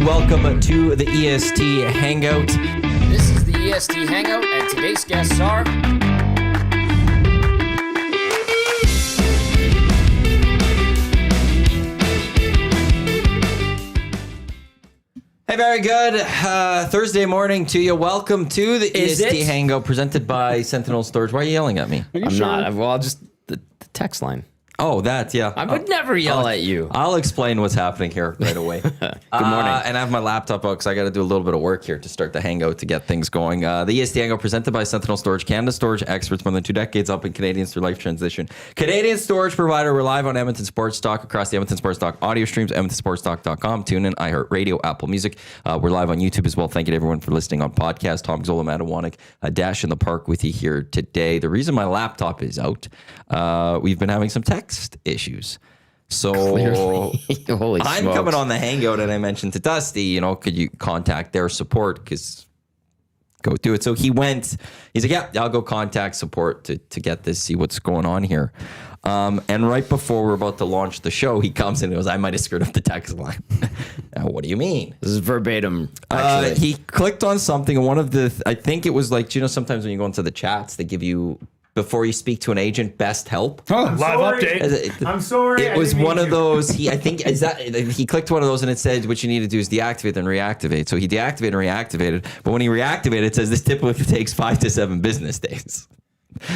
Welcome to the EST Hangout. This is the EST Hangout, and today's guests are... Hey, very good Thursday morning to you. Welcome to the EST Hangout presented by Sentinel Storage. Why are you yelling at me? I'm not. Well, just the text line. Oh, that, yeah. I would never yell at you. I'll explain what's happening here right away. Good morning. And I have my laptop out because I got to do a little bit of work here to start the Hangout to get things going. The EST Hangout presented by Sentinel Storage, Canada storage experts more than 2 decades up in Canadians through life transition. Canadian storage provider. We're live on Edmonton Sports Talk across the Edmonton Sports Talk audio streams, edmontonsportstalk.com, TuneIn, iHeartRadio, Apple Music. We're live on YouTube as well. Thank you to everyone for listening on podcast. Gazzola and Matt Iwanyk, Dash in the Park with you here today. The reason my laptop is out, we've been having some text issues. So Holy I'm smokes. coming on the Hangout, and I mentioned to Dusty, could you contact their support? Because go do it. So he's like, yeah, I'll go contact support to get this, see what's going on here. And right before we're about to launch the show, he comes in and goes, I might have screwed up the text line. Now, what do you mean? This is verbatim, actually. He clicked on something, and one of the, I think it was like, sometimes when you go into the chats, they give you, before you speak to an agent, best help. Oh, live update. I'm sorry. It was one of those. He clicked one of those and it said what you need to do is deactivate and reactivate. So he deactivated and reactivated. But when he reactivated, it says this typically takes 5 to 7 business days.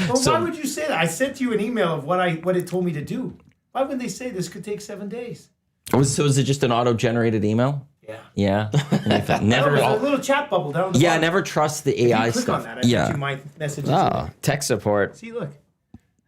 Well, why would you say that? I sent you an email of what it told me to do. Why wouldn't they say this could take 7 days? So is it just an auto-generated email? Yeah. Yeah. Never. There's a little chat bubble down the Yeah, bottom. never trust the AI Click stuff. on that. I sent you my messages. Oh, tech support. See, look.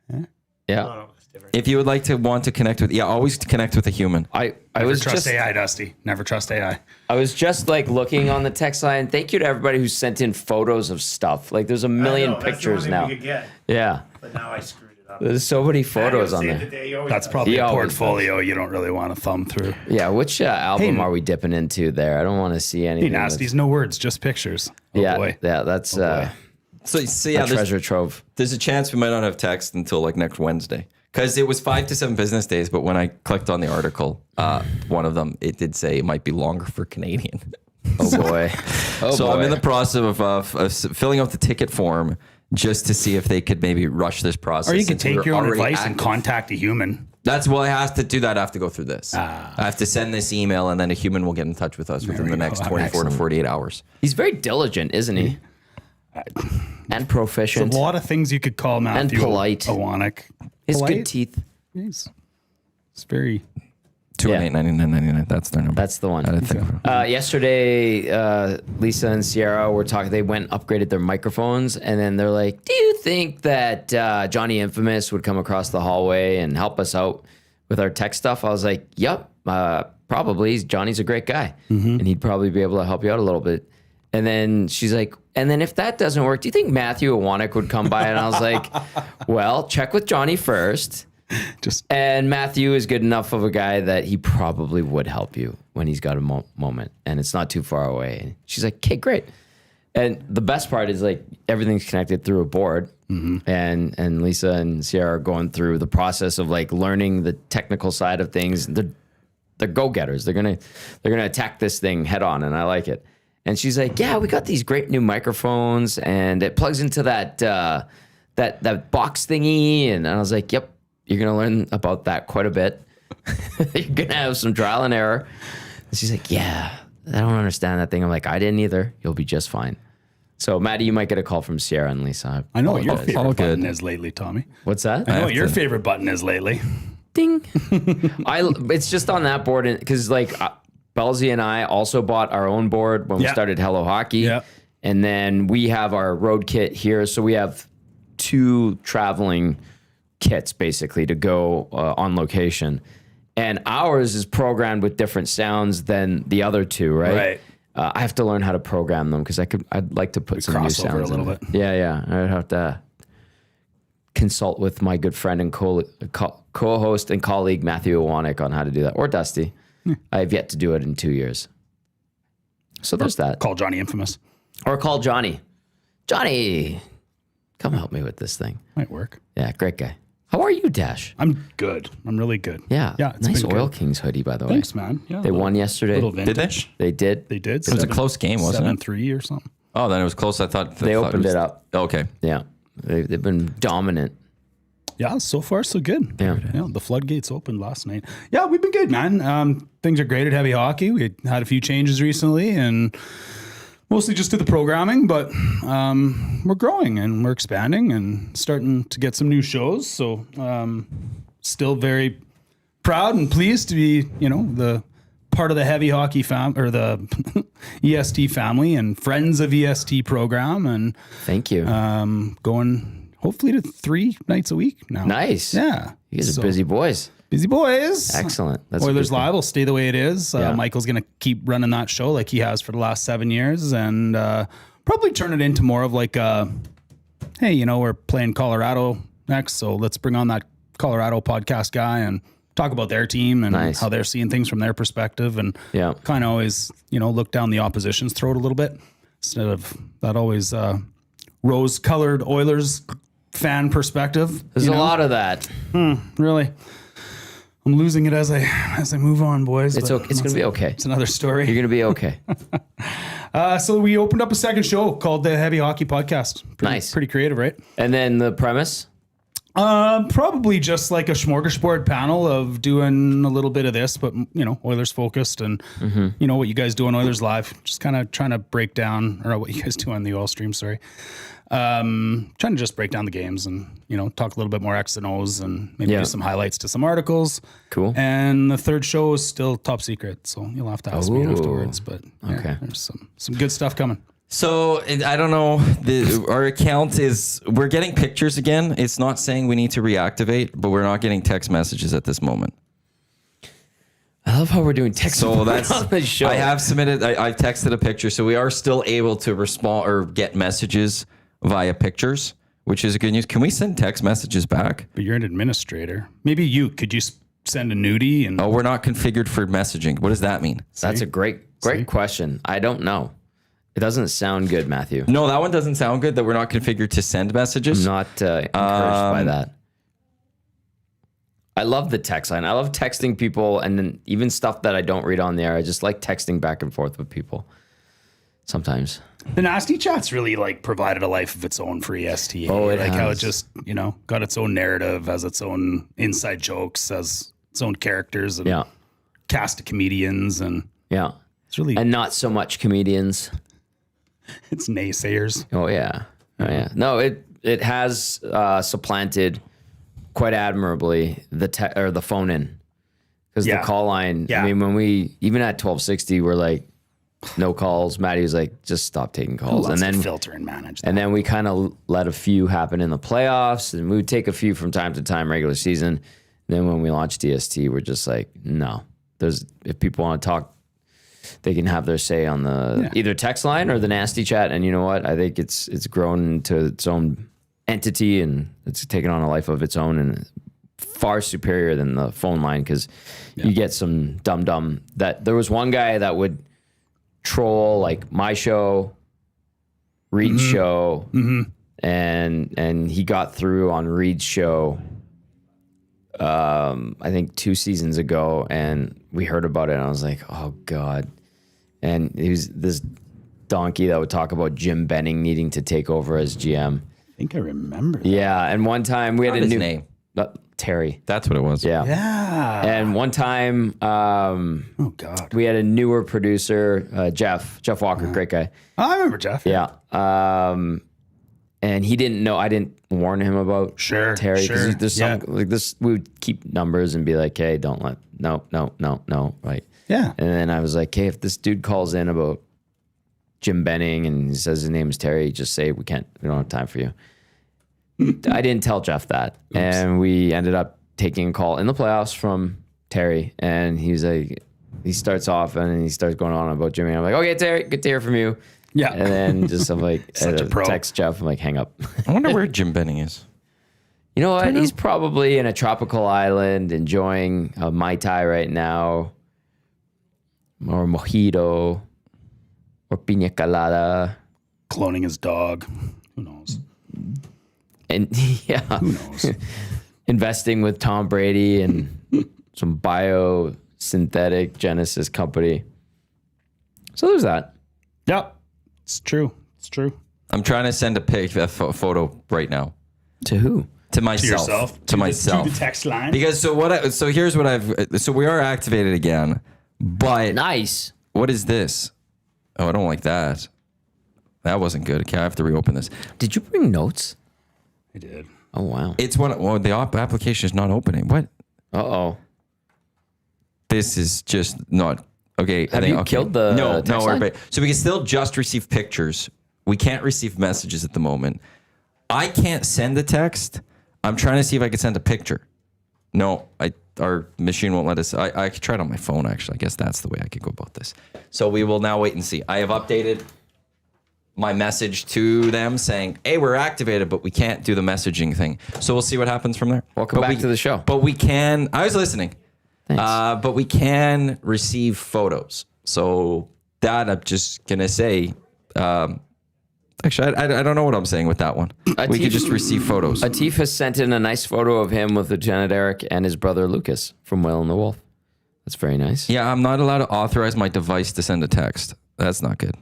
Yeah. Oh, no, it's different. If you would like to want to connect with, always connect with a human. I Never was trust just AI, Dusty. Never trust AI. I was just like looking on the text line. Thank you to everybody who sent in photos of stuff. Like there's a million I know, pictures that's the now. only thing we could get, Yeah. but now I screwed it up. There's so many photos on Saved there. the day, you always That's does. probably He a always portfolio you don't really want to thumb through. Yeah, which album are we dipping into there? I don't want to see Hey, anything. nasties, no words, just pictures. Oh, Yeah, boy. yeah, that's So yeah, a treasure trove. there's a chance we might not have text until like next Wednesday. Because it was 5 to 7 business days, but when I clicked on the article, one of them, it did say it might be longer for Canadian. Oh boy. So I'm in the process of filling out the ticket form just to see if they could maybe rush this process. Or you can since we take were your own already advice and active. contact a human. That's I have to do that. I have to go through this. I have to send this email, and then a human will get in touch with us within we the go. next 24 to 48 hours. He's very diligent, isn't he? And There's proficient. a lot of things you could call Matthew polite. Iwanyk. His polite? good teeth. It's very... 218-9999. That's their number. That's the one. I didn't think of it. Yesterday, Lisa and Sierra were talking. They went and upgraded their microphones, and then they're like, "Do you think that Johnny Infamous would come across the hallway and help us out with our tech stuff?" I was like, "Yep, probably. Johnny's a great guy, and he'd probably be able to help you out a little bit." And then she's like, "And then if that doesn't work, do you think Matthew Iwanyk would come by?" And I was like, "Well, check with Johnny first." And Matthew is good enough of a guy that he probably would help you when he's got a moment and it's not too far away. She's like, okay, great. And the best part is like everything's connected through a board. And Lisa and Sierra are going through the process of like learning the technical side of things. They're go-getters. They're gonna attack this thing head on, and I like it. And she's like, yeah, we got these great new microphones and it plugs into that box thingy. And I was like, yep. You're going to learn about that quite a bit. You're going to have some trial and error. And she's like, yeah, I don't understand that thing. I'm like, I didn't either. You'll be just fine. So, Maddie, you might get a call from Sierra and Lisa. I know what your all favorite good. button is lately, Tommy. What's that? I know what your favorite button is lately. Ding. It's just on that board because like Belzy and I also bought our own board when we started Hello Hockey. Yeah. And then we have our road kit here. So we have 2 traveling kits basically to go on location, and ours is programmed with different sounds than the other 2, right? I have to learn how to program them because I'd like to put some new crossover sounds a little in bit. Yeah, I'd have to consult with my good friend and co-host and colleague Matthew Iwanyk on how to do that, or Dusty. I have yet to do it in 2 years. So there's that. Call Johnny Infamous. Or call Johnny. Johnny, come help me with this thing. Might work. Yeah, great guy. How are you, Dash? I'm good. I'm really good. Yeah. Yeah. It's Nice been Oil good. Kings hoodie, by the way. Thanks, man. Yeah. They won yesterday. Little Did they? vintage. They did. They did. It was a close game, wasn't it? 7-3 or something. Oh, then it was close. I thought They opened was, it up. Okay. Yeah. They've been dominant. Yeah, so far so good. Yeah. The floodgates opened last night. Yeah, we've been good, man. Things are great at Heavy Hockey. We had a few changes recently, and mostly just to the programming, but we're growing and we're expanding and starting to get some new shows. So still very proud and pleased to be, the part of the Heavy Hockey or the EST family and friends of EST program, and Thank you. going hopefully to 3 nights a week now. Nice. Yeah. You guys are So, busy boys. Busy boys. Excellent. That's a Oilers good thing. Live will stay the way it is. Yeah. Michael's going to keep running that show like he has for the last 7 years, and probably turn it into more of like a, hey, we're playing Colorado next, so let's bring on that Colorado podcast guy and talk about their team and Nice. how they're seeing things from their perspective, and Yeah. kind of always, look down the opposition's throat a little bit instead of that always rose-colored Oilers fan perspective. There's a lot of that. Really. I'm losing it as I move on, boys. It's but okay. It's going to be okay. It's another story. You're going to be okay. So we opened up a second show called the Heavy Hockey Podcast. Nice. Pretty creative, right? And then the premise? Probably just like a smorgasbord panel of doing a little bit of this, but Oilers focused, and what you guys do on Oilers Live. Just kind of trying to break down, or what you guys do on the oil stream. Sorry, trying to just break down the games and talk a little bit more X and O's and maybe Yeah. do some highlights to some articles. Cool. And the third show is still top secret, so you'll have to ask me Ooh. afterwards. But yeah, Okay. there's some good stuff coming. So I don't know. Our account we're getting pictures again. It's not saying we need to reactivate, but we're not getting text messages at this moment. I love how we're doing text So support that's on the show. I have submitted. I've texted a picture, so we are still able to respond or get messages via pictures, which is good news. Can we send text messages back? But you're an administrator. Maybe could you send a nudie and Oh, we're not configured for messaging. What does that mean? That's a great question. I don't know. It doesn't sound good, Matthew. No, that one doesn't sound good. That we're not configured to send messages. I'm not encouraged by that. I love the text line. I love texting people, and then even stuff that I don't read on there. I just like texting back and forth with people sometimes. the Nasty Chat's really provided a life of its own for EST. Oh, it how it has. just got its own narrative, has its own inside jokes, has its own characters and Yeah. cast of comedians, and Yeah. it's really And not so much comedians. it's naysayers. Oh yeah. Oh yeah. No, it has supplanted quite admirably the phone in, because Yeah. the call line. Yeah. I mean, when we even at 1260, we're like, no calls. Maddie was like, just stop taking calls, Let's and then filter and manage that. and then we kind of let a few happen in the playoffs, and we would take a few from time to time regular season. Then when we launched DST, we're just like, no. If people want to talk, they can have their say on the either text line or the Nasty Chat. And you know what? I think it's grown into its own entity, and it's taken on a life of its own, and far superior than the phone line, because you get some dumb that there was one guy that would troll like my show, Reed's show, and he got through on Reed's show. I think 2 seasons ago, and we heard about it, and I was like, oh God. And he was this donkey that would talk about Jim Benning needing to take over as GM. I think I remember that. Yeah, and one time we had Not a his new name. Terry. That's what it was. Yeah. Yeah. And one time Oh God. we had a newer producer, Jeff Walker, great guy. Oh, I remember Jeff. Yeah. And he didn't know. I didn't warn him about Sure, Terry, sure, there's some like this. We would keep numbers and be like, "Hey, don't let no, right." Yeah. And then I was like, "Hey, if this dude calls in about Jim Benning and he says his name is Terry, just say we don't have time for you." I didn't tell Jeff that, and we ended up taking a call in the playoffs from Terry, and he's like, he starts off and he starts going on about Jimmy. I'm like, "Okay, Terry, good to hear from you." Yeah. And then just I'm like, Such a pro. text Jeff. I'm like, hang up. I wonder where Jim Benning is. You know what? He's probably in a tropical island enjoying a Mai Tai right now, or mojito, or piña colada. Cloning his dog. Who knows? And yeah, Who knows? investing with Tom Brady and some biosynthetic Genesis company. So there's that. Yep. It's true. It's true. I'm trying to send a photo right now To who? to myself. Yourself. To myself. To the text line. Because so here's what so we are activated again, but Nice. what is this? Oh, I don't like that. That wasn't good. Okay, I have to reopen this. Did you bring notes? I did. Oh, wow. It's the application is not opening. What? Uh-oh. This is just not okay. Have you killed the no? text line? So we can still just receive pictures. We can't receive messages at the moment. I can't send a text. I'm trying to see if I can send a picture. No, our machine won't let us. I could try it on my phone, actually. I guess that's the way I could go about this. So we will now wait and see. I have updated my message to them saying, hey, we're activated, but we can't do the messaging thing. So we'll see what happens from there. Welcome back to the show. But we can, I was listening. Thanks. But we can receive photos. So that I'm just going to say, actually, I don't know what I'm saying with that one. We could just receive photos. Atif has sent in a nice photo of him with Lieutenant Eric and his brother Lucas from Whale and the Wolf. That's very nice. Yeah, I'm not allowed to authorize my device to send a text. That's not good.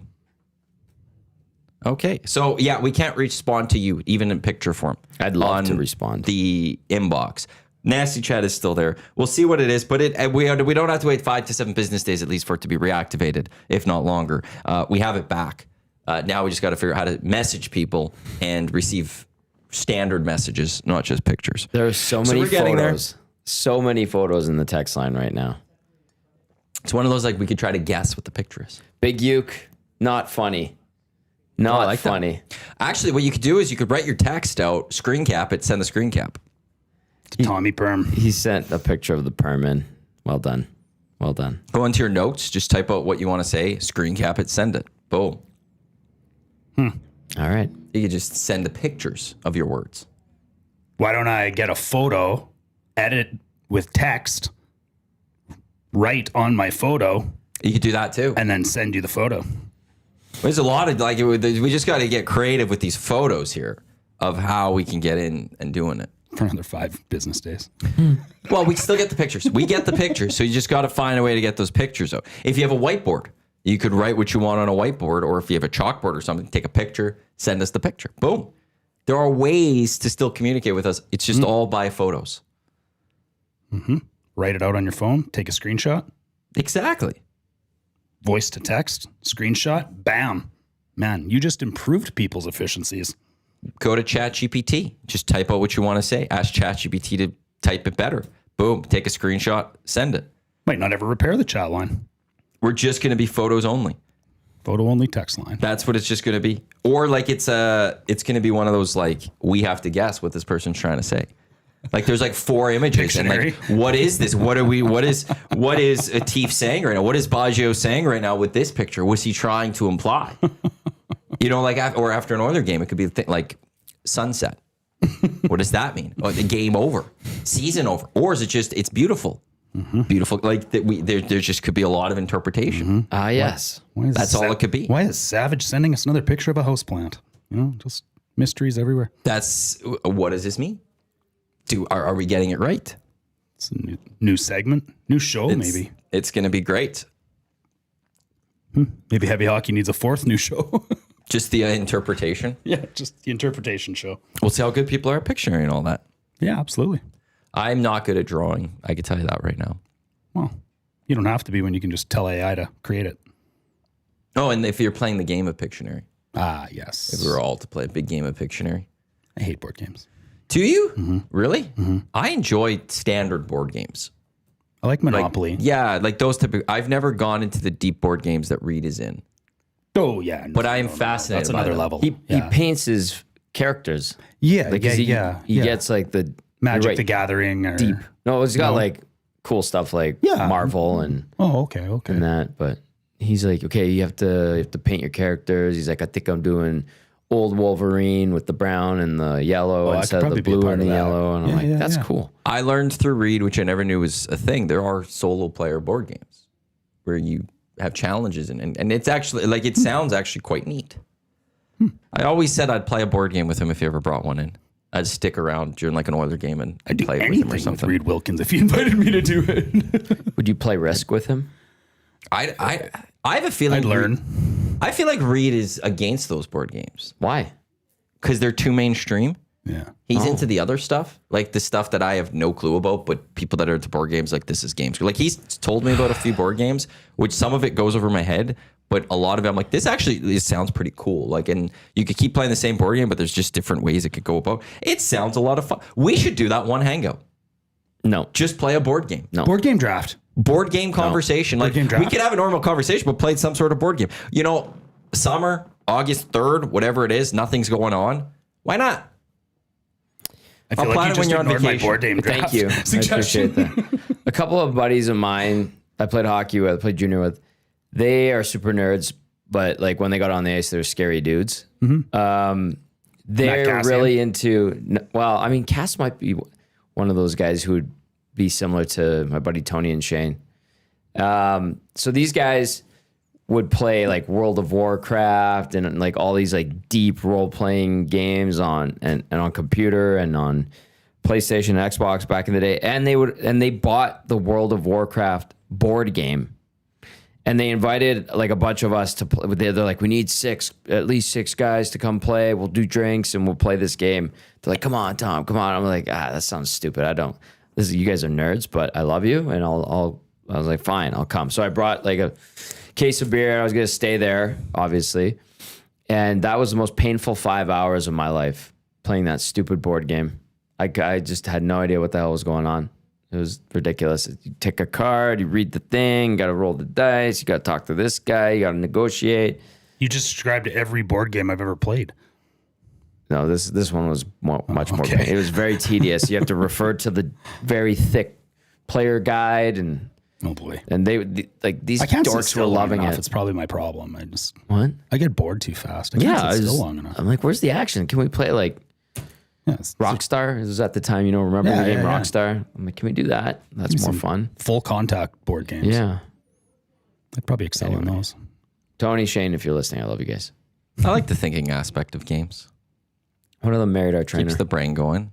Okay, so yeah, we can't respond to you even in picture form. I'd love on to respond. The inbox. Nasty Chat is still there. We'll see what it is, but we don't have to wait 5 to 7 business days at least for it to be reactivated, if not longer. We have it back. Now we just got to figure out how to message people and receive standard messages, not just pictures. There are so many we're getting there. photos. So many photos in the text line right now. It's one of those like we could try to guess what the picture is. Big Uke, not funny. Not like that. funny. Actually, what you could do is you could write your text out, screen cap it, send the screen cap. Tommy Perm. He sent a picture of the perm in. Well done. Well done. Go into your notes, just type out what you want to say, screen cap it, send it. Boom. All right. You could just send the pictures of your words. Why don't I get a photo, edit with text, write on my photo, You could do that too. and then send you the photo? There's a lot of we just got to get creative with these photos here of how we can get in and doing it. For another 5 business days. Well, we still get the pictures. We get the pictures. So you just got to find a way to get those pictures out. If you have a whiteboard, you could write what you want on a whiteboard, or if you have a chalkboard or something, take a picture, send us the picture. Boom. There are ways to still communicate with us. It's just all by photos. Write it out on your phone, take a screenshot, Exactly. voice to text, screenshot, bam. Man, you just improved people's efficiencies. Go to ChatGPT. Just type out what you want to say. Ask ChatGPT to type it better. Boom. Take a screenshot, send it. Might not ever repair the chat line. We're just going to be photos only. Photo only text line. That's what it's just going to be. Or like it's going to be one of those like we have to guess what this person's trying to say. Like there's like 4 images and like what is this? What is Atif saying right now? What is Baggio saying right now with this picture? What's he trying to imply? You know, like or after an Oilers game, it could be like sunset. What does that mean? Oh, the game over, season over, or is it just it's beautiful? Beautiful. Like that there just could be a lot of interpretation. Yes. That's all it could be. Why is Savage sending us another picture of a houseplant? You know, just mysteries everywhere. That's what does this mean? Are we getting it right? It's a new segment, new show, maybe. It's going to be great. Maybe Heavy Hockey needs a 4th new show. Just the interpretation. Yeah, just the interpretation show. We'll see how good people are at Pictionary and all that. Yeah, absolutely. I'm not good at drawing. I can tell you that right now. Well, you don't have to be when you can just tell AI to create it. Oh, and if you're playing the game of Pictionary, Ah, yes. if we were all to play a big game of Pictionary. I hate board games. Do you? Really? I enjoy standard board games. I like Monopoly. Yeah, like those type of. I've never gone into the deep board games that Reed is in, Oh, yeah. but I am fascinated. That's by another them. level. He yeah. paints his characters. Yeah, Like, yeah, 'cause he yeah. gets like the Magic you're right, the Gathering. Or, deep. No, he's got No. like cool stuff like Yeah. Marvel and Oh, okay. that. But he's like, okay, you have to paint your characters. He's like, I think I'm doing old Wolverine with the brown and the yellow I could instead of probably the be a blue part and the of that. yellow. And I'm Yeah, like, yeah, that's yeah. cool. I learned through Reed, which I never knew was a thing. There are solo player board games where you have challenges and it's actually like it sounds actually quite neat. I always said I'd play a board game with him if he ever brought one in. I'd stick around during like an Oiler game and I'd do play with anything him or with something. Reed Wilkins if he invited me to do it. Would you play Risk with him? I have a feeling I'd learn. I feel like Reed is against those board games Why? because they're too mainstream. Yeah. He's into the other stuff, like the stuff that I have no clue about, but people that are into board games, like this is games. Like he's told me about a few board games, which some of it goes over my head, but a lot of it I'm like, this sounds pretty cool. Like, and you could keep playing the same board game, but there's just different ways it could go about. It sounds a lot of fun. We should do that one hangout. No. Just play a board game. No. Board game draft. Board game conversation. Like game we draft. could have a normal conversation, but play some sort of board game. You know, summer, August 3rd, whatever it is, nothing's going on. Why not? I feel I'll plan like it you when just you're on ignored my vacation. board game draft. Thank you. I suggestion. appreciate that. A couple of buddies of mine I played hockey with, I played junior with, they are super nerds, but like when they got on the ice, they're scary dudes. They're Cassian. really into, well, I mean, Cass might be one of those guys who would be similar to my buddy Tony and Shane. So these guys would play like World of Warcraft and like all these like deep role playing games on and on computer and on PlayStation and Xbox back in the day. And they bought the World of Warcraft board game. And they invited like a bunch of us to play. They're like, we need at least six guys to come play. We'll do drinks and we'll play this game. They're like, come on, Tom, come on. I'm like, that sounds stupid. You guys are nerds, but I love you. And I was like, fine, I'll come. So I brought like a case of beer. I was going to stay there, obviously. And that was the most painful 5 hours of my life, playing that stupid board game. I just had no idea what the hell was going on. It was ridiculous. You take a card, you read the thing, you got to roll the dice, you got to talk to this guy, you got to negotiate. You just described every board game I've ever played. No, this one was much more okay. painful. It was very tedious. You have to refer to the very thick player guide and Oh boy. these I can't sit dorks were still long loving enough. it. It's probably my problem. What? I get bored too fast. I can't Yeah, sit still long enough. I'm like, where's the action? Can we play like Yeah, it's Rockstar? This was at the time, remember Yeah, the game yeah, yeah. Rockstar? I'm like, can we do that? That's more some fun. full contact board games. Yeah. I'd probably excel in those. Tony, Shane, if you're listening, I love you guys. I like the thinking aspect of games. One of them married our trainer. Keeps the brain going.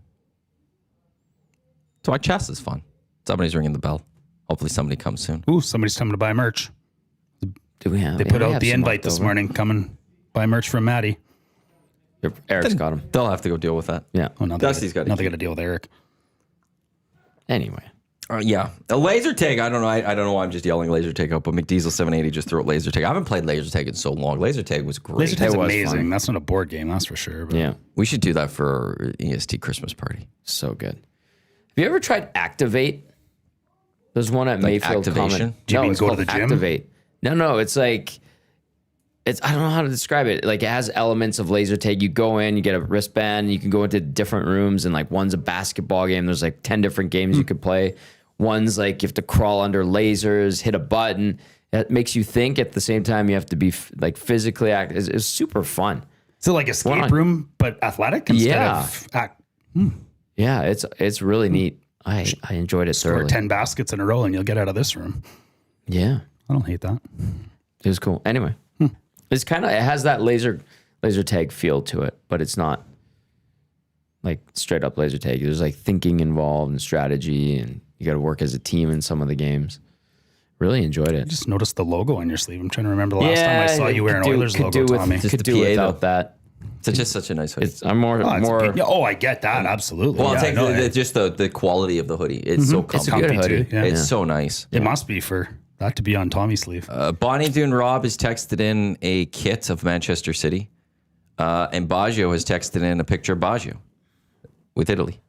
So like chess is fun. Somebody's ringing the bell. Hopefully somebody comes soon. Ooh, somebody's coming to buy merch. Do we have? They put out the invite this morning. Come and buy merch from Maddie. Eric's got him. They'll have to go deal with that. Yeah. Oh, now Dusty's got it. Now they got to deal with Eric. Anyway. Yeah. A laser tag. I don't know. I don't know why I'm just yelling laser tag out, but McDiesel 780 just threw out laser tag. I haven't played laser tag in so long. Laser tag was great. Laser tag's was amazing. fun. That's not a board game, that's for sure. But Yeah. We should do that for our EST Christmas party. So good. Have you ever tried Activate? There's one at Like Mayfield activation? Common. Do you No, mean it's go to called the gym? Activate. No, it's like I don't know how to describe it. Like it has elements of laser tag. You go in, you get a wristband, you can go into different rooms, and like one's a basketball game. There's like 10 different games you could play. One's like you have to crawl under lasers, hit a button. It makes you think at the same time you have to be like physically active. It's super fun. So like escape room, but athletic instead of Yeah, it's really neat. I enjoyed it or thoroughly. 10 baskets in a row and you'll get out of this room. Yeah. I don't hate that. It was cool. Anyway, it has that laser tag feel to it, but it's not like straight up laser tag. There's like thinking involved and strategy, and you got to work as a team in some of the games. Really enjoyed it. Just noticed the logo on your sleeve. I'm trying to remember the last time I saw you wear an Oilers logo, Tommy. Just Could the do PA without though. that. It's just such a nice hoodie. I'm more. I get that. Absolutely. well, yeah, I'll take no, just the quality of the hoodie. It's so It's a comfy. good comfy hoodie. too, yeah. It's so nice. It must be for that to be on Tommy's sleeve. Bonnie Dune Rob has texted in a kit of Manchester City. And Baggio has texted in a picture of Baggio with Italy.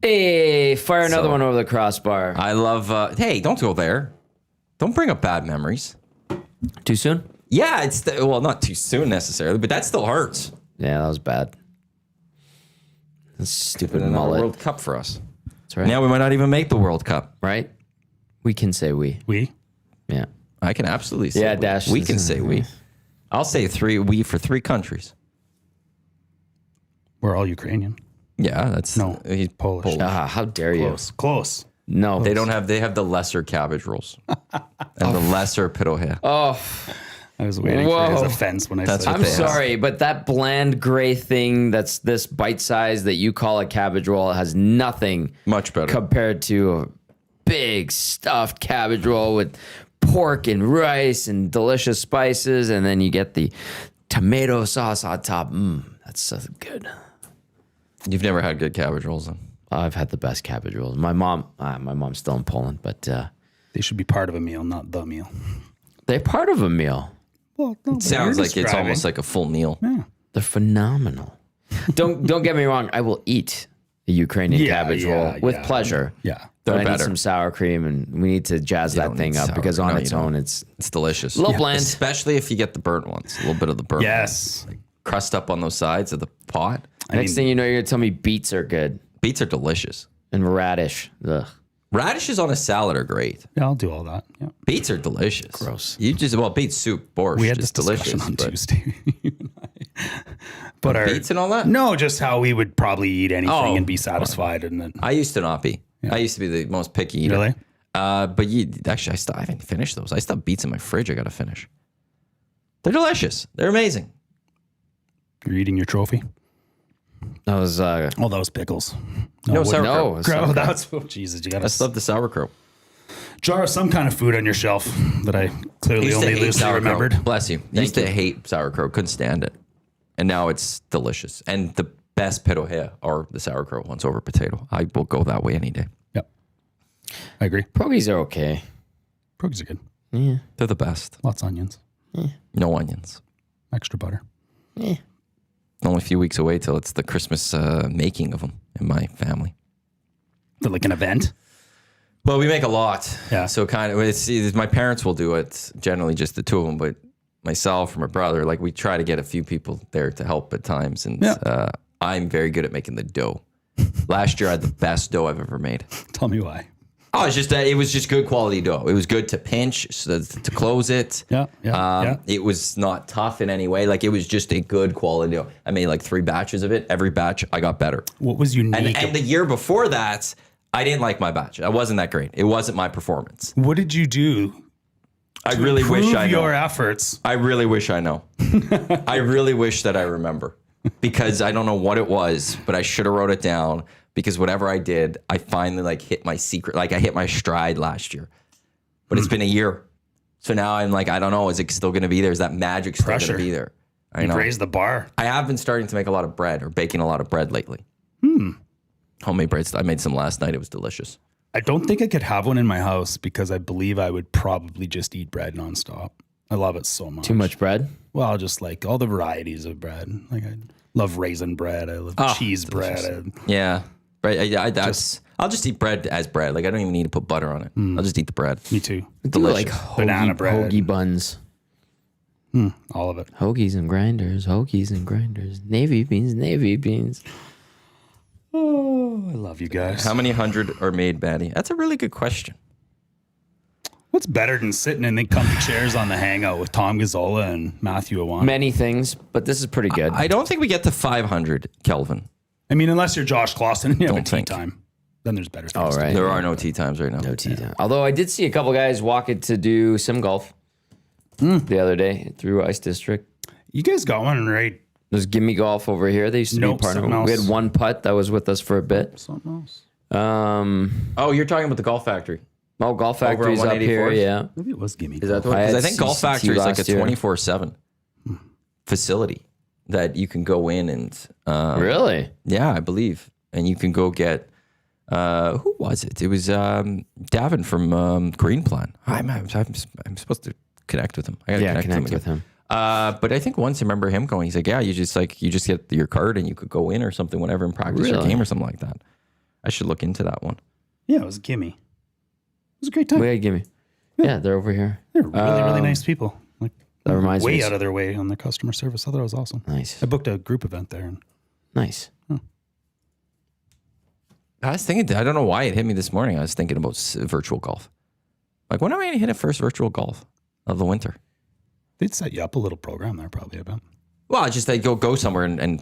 Hey, fire another So- one over the crossbar. I love, hey, don't go there. Don't bring up bad memories. Too soon? Yeah, well, not too soon necessarily, but that still hurts. Yeah, that was bad. That's stupid Another mullet. World Cup for us. That's right. Now we might not even make the World Cup. Right? We can say we. We? Yeah. I can absolutely say Yeah, we. Dash, We this can is- say we. I'll say we for 3 countries. We're all Ukrainian. Yeah, that's No, he's Polish. Ah, how dare you? Close. Close. No. They have the lesser cabbage rolls and the lesser pirohe. Oh, I was waiting for his Whoa. offense when I That's said what I'm they have. sorry, but that bland gray thing that's this bite size that you call a cabbage roll has nothing Much better. compared to a big stuffed cabbage roll with pork and rice and delicious spices, and then you get the tomato sauce on top. That's so good. You've never had good cabbage rolls then? I've had the best cabbage rolls. My mom's still in Poland, but they should be part of a meal, not the meal. they're part of a meal. Well, no, Sounds like it's almost like a full meal. They're phenomenal. Don't get me wrong. I will eat a Ukrainian cabbage roll with pleasure. Yeah. But They're I need better. some sour cream, and we need to jazz that don't thing need up sour because cream. on No, its you don't. own, it's It's delicious. a little bland. Especially if you get the burnt ones. A little bit of the burnt Yes. ones. Crust up on those sides of the pot. Next thing you know, you're gonna tell me beets are good Beets are delicious. and radish. Ugh. Radishes on a salad are great. Yeah, I'll do all that. Yeah. Beets are delicious. Gross. You just beet soup, borscht. We had this is delicious. discussion on but Tuesday. you and I. But our beets and all that? No, just how we would probably eat anything Oh, and be satisfied, and then I used to not be. I used to be the most picky eater. Really? But actually, I haven't finished those. I still have beets in my fridge. I got to finish. They're delicious. They're amazing. you're eating your trophy. That was All those pickles. No what- sauerkraut. no. Grow, that's what Jesus. You got I still have the sauerkraut. jar of some kind of food on your shelf that I clearly Used to only hate loosely sauerkraut. remembered. Bless you. Used to hate sauerkraut. Couldn't stand it. And now it's delicious. And the best pierogi are the sauerkraut ones over potato. I will go that way any day. Yep, I agree. Pierogies are okay. Pierogies are good. They're the best. Lots of onions, No onions. extra butter. Only a few weeks away till it's the Christmas making of them in my family. They're like an event. Well, we make a lot. Yeah. So kind of, my parents will do it, generally just the two of them, but myself and my brother, like we try to get a few people there to help at times. And I'm very good at making the dough. Last year I had the best dough I've ever made. Tell me why. Oh, it's just it was just good quality dough. It was good to pinch, so to close it. Yeah. It was not tough in any way. Like it was just a good quality dough. I made like 3 batches of it. Every batch I got better. What was unique? And the year before that, I didn't like my batch. I wasn't that great. It wasn't my performance. What did you do? I really wish Prove I know. your efforts. I really wish I know. I really wish that I remember because I don't know what it was, but I should have wrote it down because whatever I did, I finally like hit my secret. Like I hit my stride last year, but it's been a year. So now I'm like, I don't know. Is it still going to be there? Is that magic still going Pressure. to be there? I know. Raise the bar. I have been starting to make a lot of bread or baking a lot of bread lately. Homemade bread. I made some last night. It was delicious. I don't think I could have one in my house because I believe I would probably just eat bread nonstop. I love it so much. Too much bread? Well, just like all the varieties of bread. Like I love raisin bread. I love cheese bread. Yeah. Right. I'll just eat bread as bread. Like I don't even need to put butter on it. I'll just eat the bread. Me too. Do like Delicious. Banana bread. hoagie buns. All of it. Hoagies and grinders. Hoagies and grinders. Navy beans. Navy beans. Oh, I love you guys. How many hundred are made, Batty? That's a really good question. What's better than sitting in the comfy chairs on the hangout with Tom Gazzola and Matthew Iwanyk? Many things, but this is pretty good. I don't think we get to 500, Kelvin. I mean, unless you're Josh Clausen and you have a Don't tea think. time, then there's better things. All to right. do. There are no tea times right now. No tea time. Although I did see a couple guys walk it to do sim golf the other day through Ice District. You guys got one right. There's Gimme Golf over here. They used to Nope, be part of it. something We else. had one putt that was with us for a bit. Something else. Oh, you're talking about the Golf Factory. Golf Over on Factory's up here. 184th? Yeah. Maybe it was Gimme. Is that the one? I Because I had think Golf CCT Factory is like a last year. 24/7 facility that you can go in and Really? yeah, I believe, and you can go get. Who was it? It was Davin from Green Plan. I'm supposed to connect with him. I gotta Connect with him. But I think once I remember him going, he's like, yeah, you just get your card and you could go in or something, whenever, and practice your Really? game or something like that. I should look into that one. Yeah, it was Gimme. It was a great time. Wait, Gimme. Yeah, they're over here. They're really, really nice people. Like That reminds way me. out of their way on their customer service. I thought it was awesome. Nice. I booked a group event there. And Nice. I was thinking, I don't know why it hit me this morning. I was thinking about virtual golf. Like, when am I going to hit a first virtual golf of the winter? they'd set you up a little program there, probably. I bet. Well, just I go somewhere and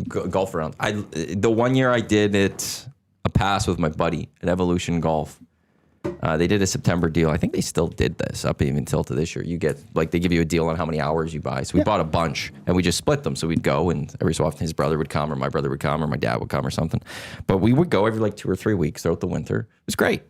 golf around. The one year I did it, a pass with my buddy at Evolution Golf. They did a September deal. I think they still did this up even until to this year. You get like they give you a deal on how many hours you buy. So we bought a bunch and we just split them. So we'd go and every so often his brother would come or my brother would come or my dad would come or something. But we would go every like 2 or 3 weeks throughout the winter. It was great.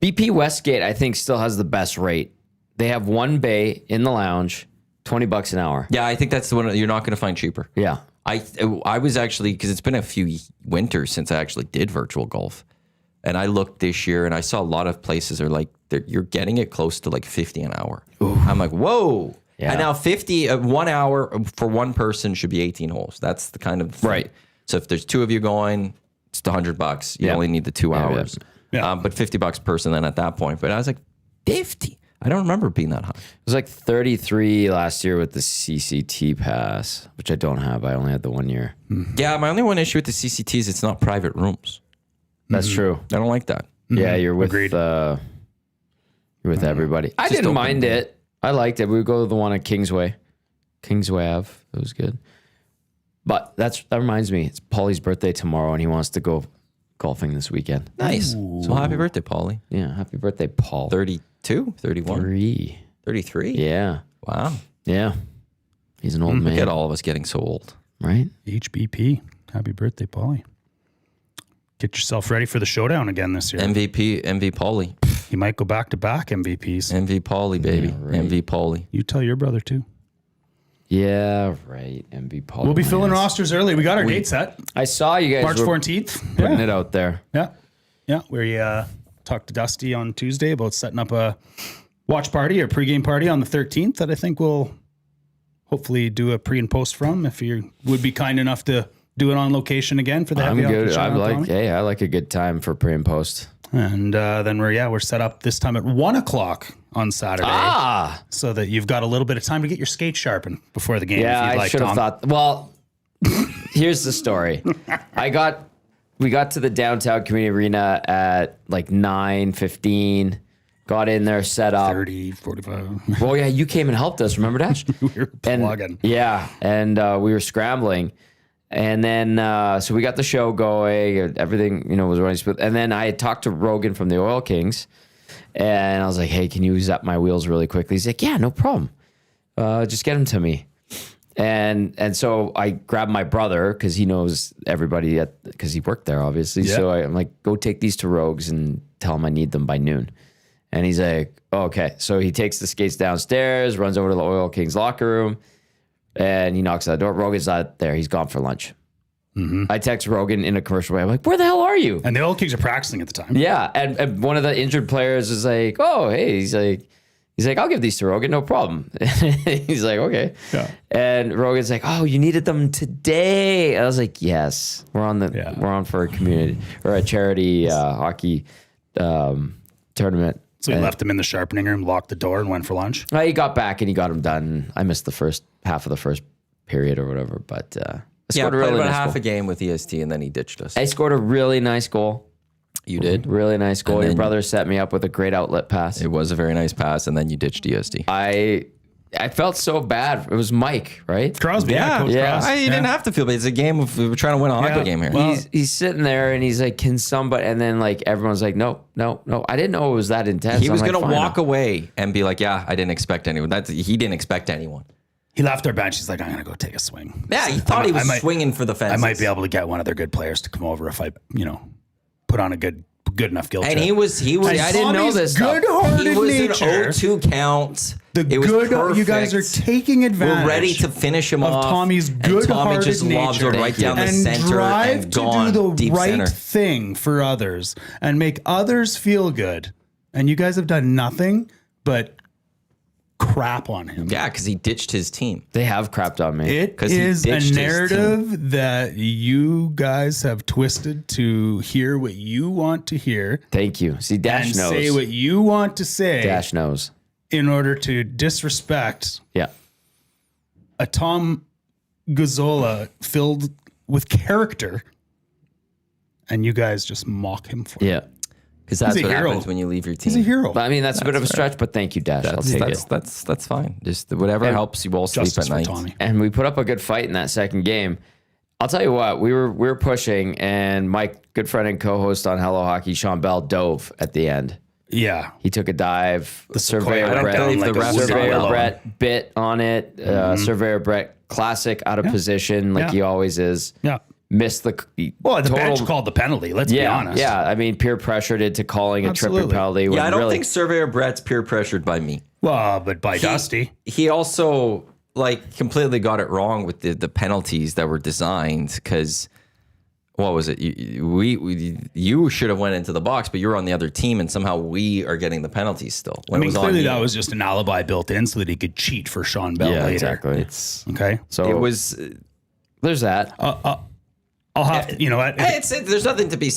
BP Westgate, I think, still has the best rate. They have one bay in the lounge, $20 an hour. Yeah, I think that's the one you're not going to find cheaper. Yeah. I was actually, because it's been a few winters since I actually did virtual golf. And I looked this year and I saw a lot of places are like, you're getting it close to like 50 an hour. I'm like, whoa. Yeah. And now 50, 1 hour for one person should be 18 holes. That's the kind of thing. Right. So if there's 2 of you going, it's $100. You only need the 2 hours. Yeah. But $50 person then at that point. But I was like, 50. I don't remember it being that high. It was like 33 last year with the CCT pass, which I don't have. I only had the 1 year. Yeah, my only one issue with the CCT is it's not private rooms. That's true. I don't like that. Yeah, you're with Agreed. You're with everybody. I didn't open mind room. it. I liked it. We would go to the one at Kingsway Ave. It was good. But that reminds me, it's Paulie's birthday tomorrow, and he wants to go golfing this weekend. Nice. So happy birthday, Paulie. Yeah, happy birthday, Paul. 32, 31, 3. 33. Yeah, Wow. yeah. He's an old man, Look at all of us getting so old. right? HBP. Happy birthday, Paulie. Get yourself ready for the showdown again this year. MVP Paulie. He might go back to back MVPs. MV Paulie, baby. Yeah, right. MV Paulie. You tell your brother too. Yeah, right. MB Paul. We'll be filling rosters early. We got our date set. I saw you guys March were 14th. putting Yeah. it out there. Yeah. Yeah. We talked to Dusty on Tuesday about setting up a watch party or pregame party on the 13th that I think we'll hopefully do a pre and post from if you would be kind enough to do it on location again for the I'm Heavy Hockey good. Show I'm on like, Tommy. hey, I like a good time for pre and post. And then we're set up this time at 1:00 on Saturday so that you've got a little bit of time to get your skate sharpened before the game. Yeah, if you'd I like, should have Tom. thought. Well, here's the story. We got to the downtown community arena at like 9:15. Got in there, set up. 30, 45. Well, yeah, you came and helped us. Remember, Dash? we were plugging. And we were scrambling. And then, so we got the show going. And everything, was running smooth. And then I had talked to Rogan from the Oil Kings. And I was like, hey, can you zap my wheels really quickly? He's like, yeah, no problem. Just get them to me. And so I grabbed my brother because he knows everybody because he worked there, obviously. Yeah. So I'm like, go take these to Rogues and tell him I need them by noon. And he's like, oh, okay. So he takes the skates downstairs, runs over to the Oil Kings locker room, and he knocks on the door. Rogan's not there. He's gone for lunch. Mm-hmm. I text Rogan in a commercial way. I'm like, where the hell are you? And the old Kings are practicing at the time. Yeah. And one of the injured players is like, oh, hey. He's like, I'll give these to Rogan. No problem. He's like, okay. Yeah. And Rogan's like, oh, you needed them today. I was like, yes. We're on for a community or a charity hockey tournament. So he left him in the sharpening room, locked the door, and went for lunch. He got back and he got him done. I missed the first half of the first period or whatever, but I Yeah, scored a played really about nice half goal. a game with EST and then he ditched us. I scored a really nice goal. You did? Really nice goal. And Your then- brother set me up with a great outlet pass. It was a very nice pass and then you ditched EST. I felt so bad. It was Mike, right? Crosby, Coach yeah. Cross. You didn't have to feel bad. It's a game of, we were trying to win a hockey Yeah. game here. Well, He's sitting there and he's like, can somebody? And then like everyone's like, no. I didn't know it was that intense. He was I'm going like, to fine. walk away and be like, yeah, I didn't expect anyone. He didn't expect anyone. He left our bench. He's like, I'm going to go take a swing. Yeah, he thought he was I might- swinging for the fences. I might be able to get one of their good players to come over if I, put on a good enough guilt And trip. he was. I didn't know Tommy's this stuff. good-hearted He was nature. an 0-2 count. The It was good, you guys are perfect. taking advantage. We're ready to finish him of off. Tommy's and Tommy good-hearted just lobs it nature right down the and center drive and to gone do the deep right center. thing for others and make others feel good. And you guys have done nothing but crap on him. Yeah, because he ditched his team. They have crapped on me. It 'Cause he is a ditched his narrative that you guys have twisted to hear what you want to hear Thank you. See, Dash and knows. say what you want to say Dash knows. in order to disrespect Yeah. a Tom Gazzola filled with character, and you guys just mock him for it. Yeah. Because that's He's a what hero. happens when you leave your team. He's a hero. But I mean, that's a bit of a stretch, but thank you, Dash. I'll take it. That's fine. Just whatever helps you all sleep Justice at for night. Tommy. And we put up a good fight in that second game. I'll tell you what, we were pushing, and Mike, good friend and co-host on Hello Hockey, Sean Bell, dove at the end. Yeah. He took a dive. The surveyor Sequoia Brett, believe the ref was surveyor yellow. Brett bit on it. Surveyor Brett, classic out of position, like Yeah. he always is. Yeah. Missed the Well, the total. bench called the penalty. Let's be honest. Yeah, I mean, peer pressured into calling a tripping Absolutely. penalty. Yeah, I don't really, think Surveyor Brett's peer pressured by me. Well, but by Dusty. He also like completely got it wrong with the penalties that were designed because what was it? You should have went into the box, but you're on the other team, and somehow we are getting the penalties still. I When it mean, was on clearly you. that was just an alibi built in so that he could cheat for Sean Bell yeah, later. exactly. It's Okay. So it was. there's that. I'll have to, you know what? There's nothing to be.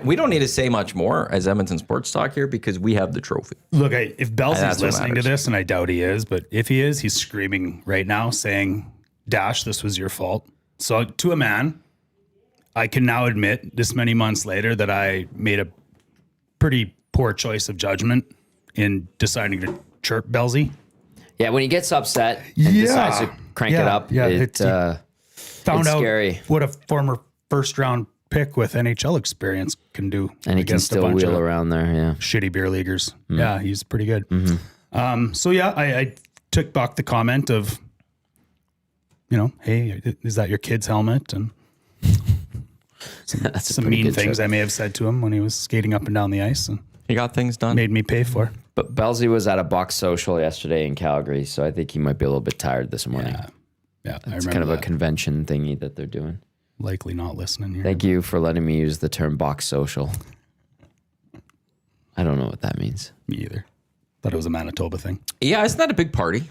We don't need to say much more as Edmonton Sports Talk here because we have the trophy. Look, if Belsey's That's what listening to matters. this, and I doubt he is, but if he is, he's screaming right now saying, Dash, this was your fault. So to a man, I can now admit this many months later that I made a pretty poor choice of judgment in deciding to chirp Belsey. Yeah, when he gets upset and decides to crank it up, Found it's out scary. what a former first round pick with NHL experience can do. and he can against a still bunch wheel of around there. Yeah. shitty beer leaguers. Yeah, he's pretty good. So yeah, I took back the comment of, you know, hey, is that your kid's helmet? And That's a some pretty mean good things chip. I may have said to him when he was skating up and down the ice and He got things done. made me pay for. But Belsey was at a box social yesterday in Calgary, so I think he might be a little bit tired this morning. Yeah, I It's remember kind of a that. convention thingy that they're doing. Likely not listening here. Thank you for letting me use the term box social. I don't know what that means. Me either. Thought it was a Manitoba thing. Yeah, isn't that a big party?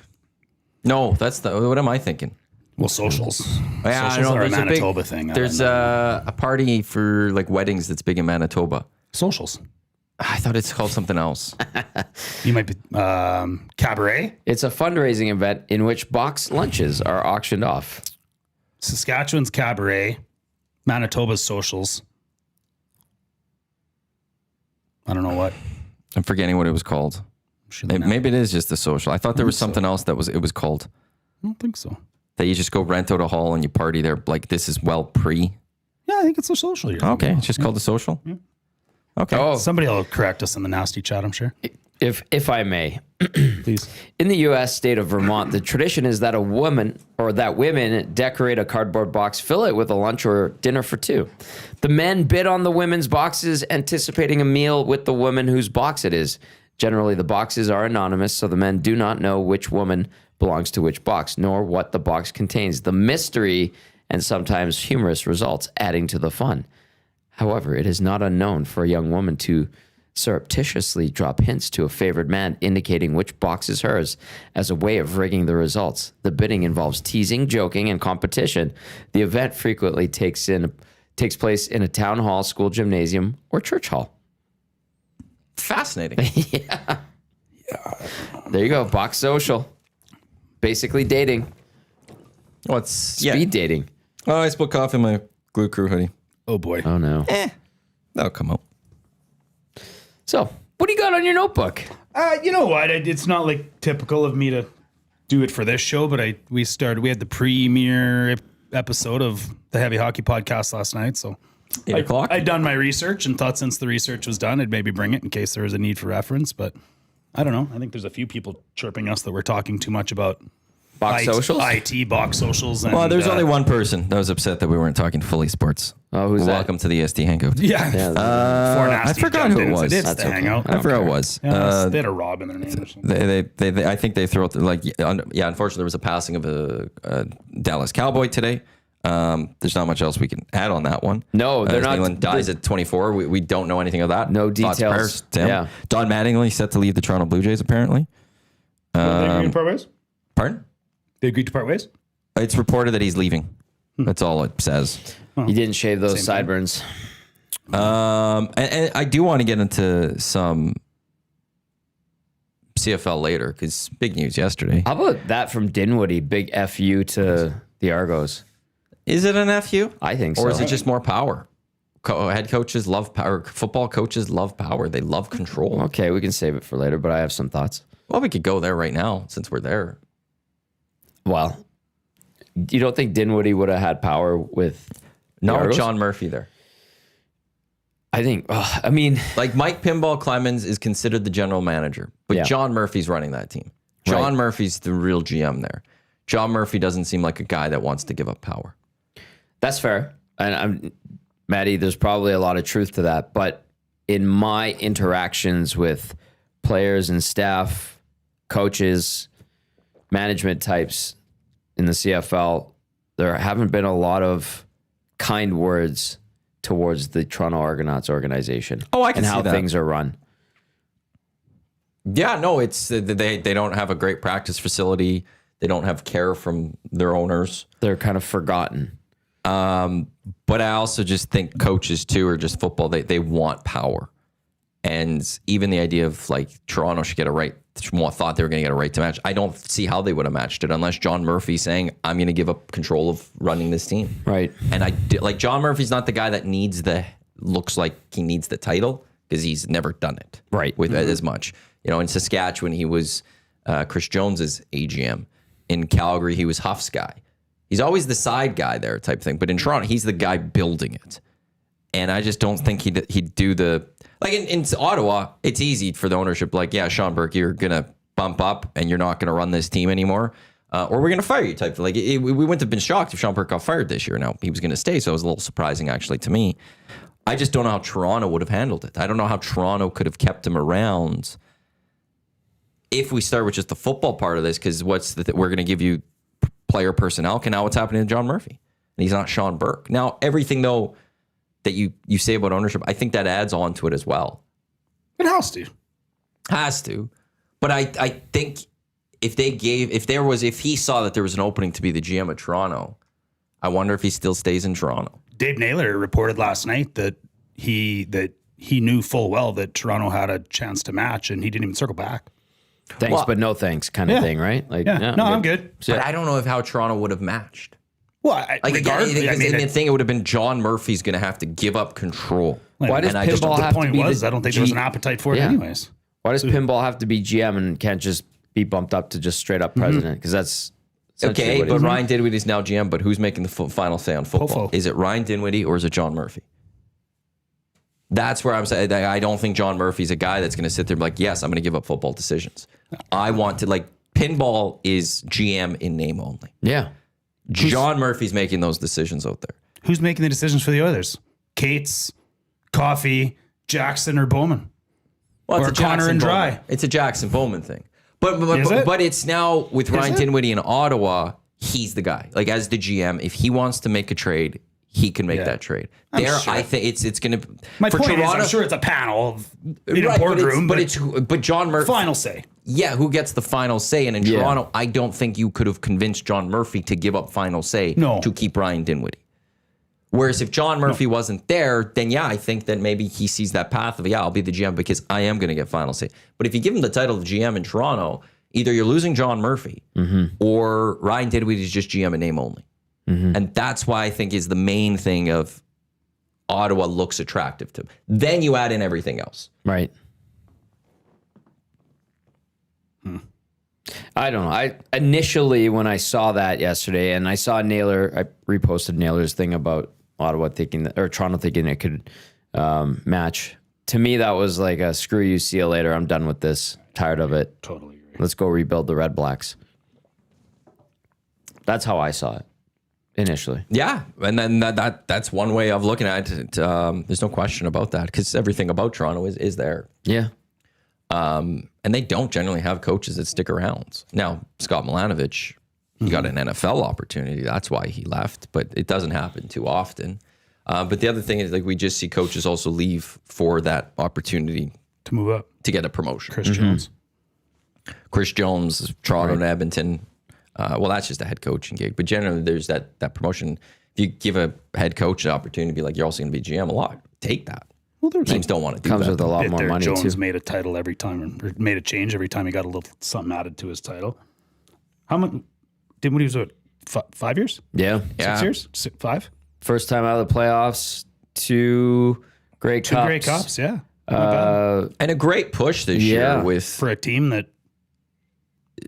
No, that's the. What am I thinking? Well, socials. Yeah, I socials know. are a There's Manitoba thing. I There's don't know. a party for like weddings that's big in Manitoba. Socials. I thought it's called something else. You might be cabaret. It's a fundraising event in which box lunches are auctioned off. Saskatchewan's cabaret. Manitoba's socials. I don't know what. I'm forgetting what it was called. I'm sure they know. Maybe it is just a social. I thought there was something else that it was called. I don't think so. That you just go rent out a hall and you party there. Like this is well pre. Yeah, I think it's a social. You're Okay, it's just called a social. Okay. Oh, Somebody will correct us in the nasty chat, I'm sure. if I may. Please. In the U.S. state of Vermont, the tradition is that women decorate a cardboard box, fill it with a lunch or dinner for two. The men bid on the women's boxes, anticipating a meal with the woman whose box it is. Generally, the boxes are anonymous, so the men do not know which woman belongs to which box, nor what the box contains. The mystery and sometimes humorous results adding to the fun. However, it is not unknown for a young woman to surreptitiously drop hints to a favored man indicating which box is hers as a way of rigging the results. The bidding involves teasing, joking, and competition. The event frequently takes place in a town hall, school gymnasium, or church hall. Fascinating. There you go, box social. Basically dating, What's speed dating. Oh, I spilled coffee in my Glue Crew hoodie. Oh, boy. Oh no. That'll come out. So, what do you got on your notebook? You know what? It's not like typical of me to do it for this show, but we had the premiere episode of the Heavy Hockey Podcast last night. So 8 o'clock. I'd done my research and thought since the research was done, I'd maybe bring it in case there was a need for reference. But I don't know. I think there's a few people chirping us that we're talking too much about Box socials? IT, box socials. And, Well, there's only one person that was upset that we weren't talking fully sports. Oh, who's that? Welcome to the EST Hangout. Yeah. Before Nasty I forgot jumped who it in and was. said, It's That's the okay. Hangout. I forgot who it was. Yeah, they had a Rob in their name or something. They I think they throw it like unfortunately there was a passing of a Dallas Cowboy today. There's not much else we can add on that one. No, they're not- Nyland dies at 24. We don't know anything of that. No Thoughts, details. prayers to him. Yeah. Don Mattingly set to leave the Toronto Blue Jays apparently. They agreed to part ways? Pardon? They agreed to part ways? It's reported that he's leaving. That's all it says. You didn't shave those sideburns. And I do want to get into some CFL later because big news yesterday. How about that from Dinwiddie? Big FU to the Argos. Is it an FU? I think so. Or is it just more power? Head coaches love power. Football coaches love power. They love control. Okay, we can save it for later, but I have some thoughts. Well, we could go there right now since we're there. Well, you don't think Dinwiddie would have had power with the No, Argos? John Murphy there. I think. I mean, Like Mike Pinball Clemens is considered the general manager, but Yeah. John Murphy's running that team. John Right. Murphy's the real GM there. John Murphy doesn't seem like a guy that wants to give up power. that's fair. And Maddie, there's probably a lot of truth to that. But in my interactions with players and staff, coaches, management types in the CFL, there haven't been a lot of kind words towards the Toronto Argonauts organization. Oh, I can and see how that. things are run. Yeah, no, it's they don't have a great practice facility. They don't have care from their owners. They're kind of forgotten. But I also just think coaches too, or just football, they want power. And even the idea of like Toronto should get a right, thought they were going to get a right to match. I don't see how they would have matched it unless John Murphy saying, I'm going to give up control of running this team. Right. And like John Murphy's not the guy that looks like he needs the title because he's never done it. Right. With as much. You know, in Saskatchewan, he was Chris Jones's AGM. In Calgary, he was Huff's guy. He's always the side guy there type thing. But in Toronto, he's the guy building it. And I just don't think he'd do the... Like in Ottawa, it's easy for the ownership. Like, yeah, Sean Burke, you're going to bump up and you're not going to run this team anymore. Or we're going to fire you type thing. Like, we wouldn't have been shocked if Sean Burke got fired this year. Now, he was going to stay, so it was a little surprising actually to me. I just don't know how Toronto would have handled it. I don't know how Toronto could have kept him around if we start with just the football part of this, because we're going to give you player personnel. Okay, now what's happening to John Murphy? And he's not Sean Burke. Now, everything, though, that you say about ownership, I think that adds on to it as well. It has to. Has to. But I think if he saw that there was an opening to be the GM of Toronto, I wonder if he still stays in Toronto. Dave Naylor reported last night that he knew full well that Toronto had a chance to match, and he didn't even circle back. Thanks, Well, but no thanks kind of yeah. thing, right? Like, Yeah, no, I'm good. But I don't know how Toronto would have matched. Well, Like, regardless, again, I mean, the thing, it would have been John Murphy's going to have to give up control. Why does And I just pinball don't- have the to point be was, the I don't think there was an appetite for it Yeah. anyways. Why does pinball have to be GM and can't just be bumped up to just straight up president? Because that's essentially Okay, what it but is. Ryan Dinwiddie is now GM, but who's making the final say on football? Hopeful. Is it Ryan Dinwiddie or is it John Murphy? That's where I'm saying that I don't think John Murphy's a guy that's going to sit there and be like, yes, I'm going to give up football decisions. I want to, like, pinball is GM in name only. Yeah. John Murphy's making those decisions out there. Who's making the decisions for the others? Cates, Coffey, Jackson, or Bowman? Well, Or Connor and Dry. Bowman. It's a Jackson Bowman thing. But Is it? but it's now with Ryan it? Dinwiddie in Ottawa, he's the guy. Like, as the GM, if he wants to make a trade, he can make Yeah. that trade. I'm There, sure. I think it's going to. My for point Toronto, is, I'm sure it's a panel of in a right, boardroom, but John Murphy. final say. Yeah, who gets the final say? And in Yeah. Toronto, I don't think you could have convinced John Murphy to give up final say No. to keep Ryan Dinwiddie. Whereas if John Murphy wasn't there, then yeah, I think that maybe he sees that path of, yeah, I'll be the GM because I am going to get final say. But if you give him the title of GM in Toronto, either you're losing John Murphy or Ryan Dinwiddie is just GM in name only. And that's why I think is the main thing of Ottawa looks attractive to him. Then you add in everything else. Right. I don't know. I initially, when I saw that yesterday, and I saw Naylor, I reposted Naylor's thing about Ottawa thinking that, or Toronto thinking it could match. To me, that was like a screw you, see you later. I'm done with this. Tired of it. Totally agree. Let's go rebuild the Red Blacks. That's how I saw it initially. Yeah, and then that's one way of looking at it. There's no question about that because everything about Toronto is there. Yeah. And they don't generally have coaches that stick around. Now, Scott Milanovic, he got an NFL opportunity. That's why he left, but it doesn't happen too often. But the other thing is, like, we just see coaches also leave for that opportunity To move up. to get a promotion. Chris Jones. Chris Jones, Toronto and Edmonton. Well, that's just a head coaching gig. But generally, there's that promotion. If you give a head coach an opportunity to be like, you're also going to be GM a lot, take that. Well, there was Teams don't want to do Comes that. with a lot bit more there. money Jones too. made a title every time, or made a change every time he got a little something added to his title. How much? Dinwiddie was what? 5 years? Yeah. 6 years? 5? First time out of the playoffs, two Grey Cups. Great Cups, yeah. Not bad. And a great push this Yeah. year with For a team that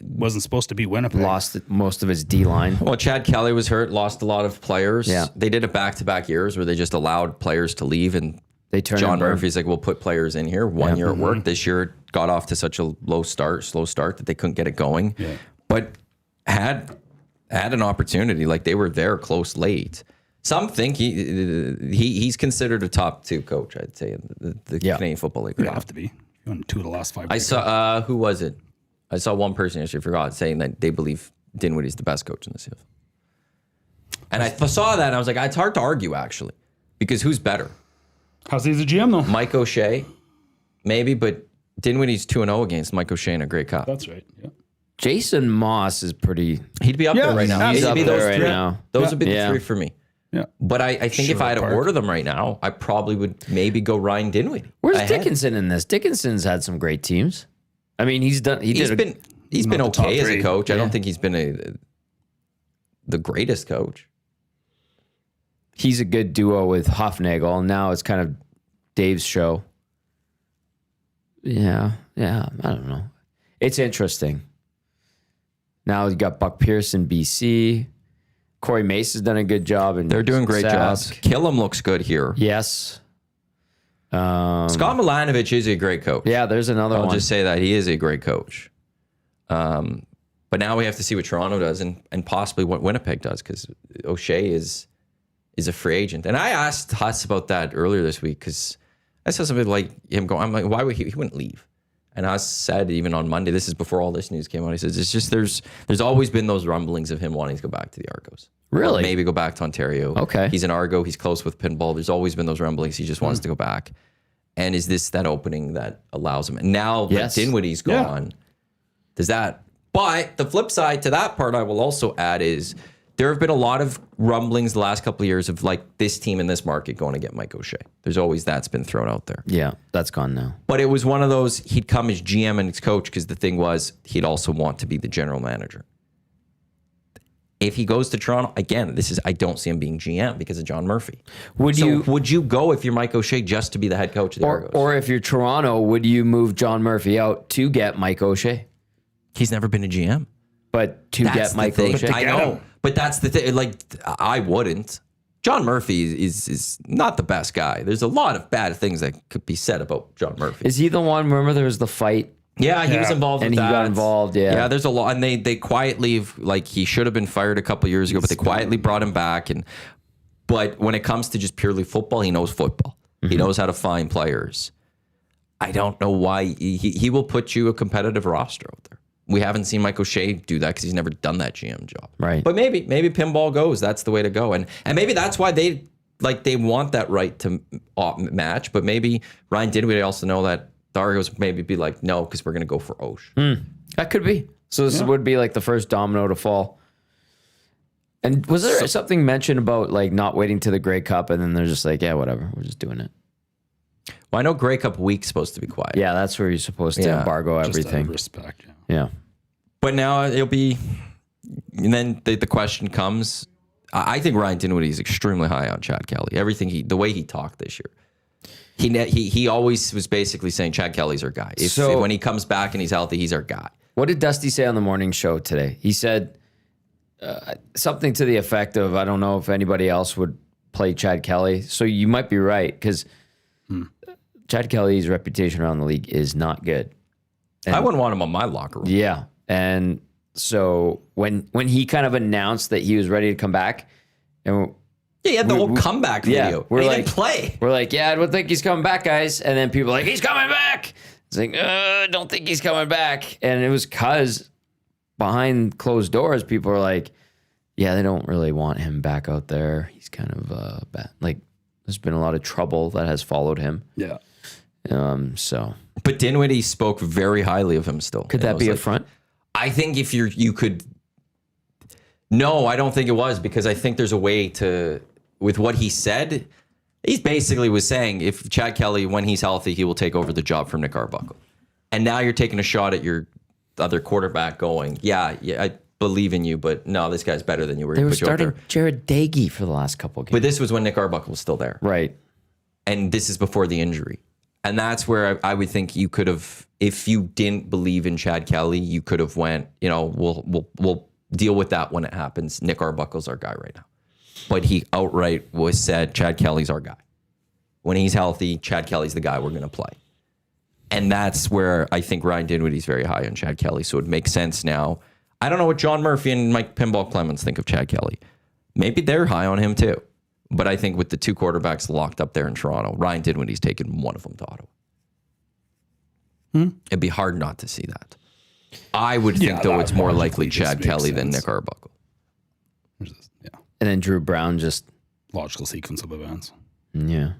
wasn't supposed to be Winnipeg. Lost most of his D line. Well, Chad Kelly was hurt, lost a lot of players. Yeah. They did it back-to-back years where they just allowed players to leave and They turned John and burned. Murphy's like, we'll put players in here. 1 year at work. This year it got off to such a slow start that they couldn't get it going. Yeah. But had an opportunity. Like they were there close late. Some think he's considered a top 2 coach, I'd say, in the Canadian Football League. You Right have to be. You won 2 of the last 5. I saw, who was it? I saw one person yesterday, forgot, saying that they believe Dinwiddie's the best coach in the CFL. And I saw that and I was like, it's hard to argue actually, because who's better? How's he as a GM though? Mike O'Shea, maybe, but Dinwiddie's 2-0 against Mike O'Shea in a Grey Cup. That's right. Yeah. Jason Moss is pretty. He'd be up Yeah, there right now. he's He'd up be there those right three. now. Those would be the Yeah. 3 for me. Yeah. But I think if I had to Sherwood Park. order them right now, I probably would maybe go Ryan Dinwiddie. Where's ahead. Dickinson in this? Dickinson's had some great teams. I mean, he's been He's been Not the top okay as a 3. coach. I Yeah. don't think he's been the greatest coach. he's a good duo with Hofnagel, and now it's kind of Dave's show. Yeah, I don't know. It's interesting. Now you got Buck Pierce in BC. Corey Mace has done a good job. And They're doing great jobs. Killam looks good here. Yes. Scott Milanovic is a great coach. Yeah, there's another I'll one. just say that he is a great coach. But now we have to see what Toronto does and possibly what Winnipeg does, because O'Shea is a free agent. And I asked Huss about that earlier this week, because I saw something like him going, I'm like, why would he wouldn't leave? And Huss said even on Monday, this is before all this news came out, he says, it's just there's always been those rumblings of him wanting to go back to the Argos. Really? Or maybe go back to Ontario. Okay. He's an Argo. He's close with pinball. There's always been those rumblings. He just wants to go back. And is this that opening that allows him? And now Yes. that Dinwiddie's gone, does that? But the flip side to that part I will also add is there have been a lot of rumblings the last couple of years of like this team in this market going to get Mike O'Shea. There's always that's been thrown out there. Yeah, that's gone now. But it was one of those, he'd come as GM and as coach, because the thing was he'd also want to be the general manager. If he goes to Toronto, again, I don't see him being GM because of John Murphy. Would you go if you're Mike O'Shea just to be the head coach of the Argos? Or if you're Toronto, would you move John Murphy out to get Mike O'Shea? He's never been a GM. But to That's get the Mike thing. O'Shea? I know, but that's the thing. Like, I wouldn't. John Murphy is not the best guy. There's a lot of bad things that could be said about John Murphy. Is he the one? Remember there was the fight? Yeah, he was involved And with he that. got involved, yeah. Yeah, there's a lot. And they quietly, like, he should have been fired a couple years ago, but they quietly brought him back. But when it comes to just purely football, he knows football. He knows how to find players. I don't know why. He will put you a competitive roster out there. We haven't seen Mike O'Shea do that because he's never done that GM job. Right. But maybe pinball goes. That's the way to go. And maybe that's why they want that right to match. But maybe Ryan Dinwiddie also know that the Argos maybe be like, no, because we're going to go for Osh. That could be. So this would be like the first domino to fall. And was there something mentioned about like not waiting to the Grey Cup and then they're just like, yeah, whatever, we're just doing it. Well, I know Grey Cup week's supposed to be quiet. Yeah, that's where you're supposed to Yeah. embargo Just out of everything. respect. Yeah. Yeah. But now it'll be, and then the question comes. I think Ryan Dinwiddie is extremely high on Chad Kelly. The way he talked this year, he always was basically saying Chad Kelly's our guy. When he comes back and he's healthy, he's our guy. What did Dusty say on the morning show today? He said something to the effect of, I don't know if anybody else would play Chad Kelly. So you might be right, because Chad Kelly's reputation around the league is not good. I wouldn't want him on my locker room. Yeah. And so when he kind of announced that he was ready to come back, and Yeah, he had the whole comeback video. we're He like, didn't play. We're like, yeah, I don't think he's coming back, guys. And then people are like, he's coming back. It's like, don't think he's coming back. And it was because behind closed doors, people are like, yeah, they don't really want him back out there. He's kind of bad. Like, there's been a lot of trouble that has followed him. Yeah. So But Dinwiddie spoke very highly of him still. could that be a front? I think if you could. No, I don't think it was, because I think there's a way to, with what he said, he basically was saying if Chad Kelly, when he's healthy, he will take over the job from Nick Arbuckle. And now you're taking a shot at your other quarterback going, yeah, I believe in you, but no, this guy's better than you. We're They going were to put you out starting there. Jared Dagey for the last couple of games. But this was when Nick Arbuckle was still there. Right. And this is before the injury. And that's where I would think you could have, if you didn't believe in Chad Kelly, you could have went, we'll deal with that when it happens. Nick Arbuckle's our guy right now. But he outright said, Chad Kelly's our guy. when he's healthy, Chad Kelly's the guy we're going to play. And that's where I think Ryan Dinwiddie's very high on Chad Kelly. So it makes sense now. I don't know what John Murphy and Mike Pinball Clemens think of Chad Kelly. Maybe they're high on him too. But I think with the two quarterbacks locked up there in Toronto, Ryan Dinwiddie's taken one of them to Ottawa. It'd be hard not to see that. I would think, though, it's more likely Chad Kelly than Nick Arbuckle. Yeah. And then Drew Brown just, Logical sequence of events. yeah.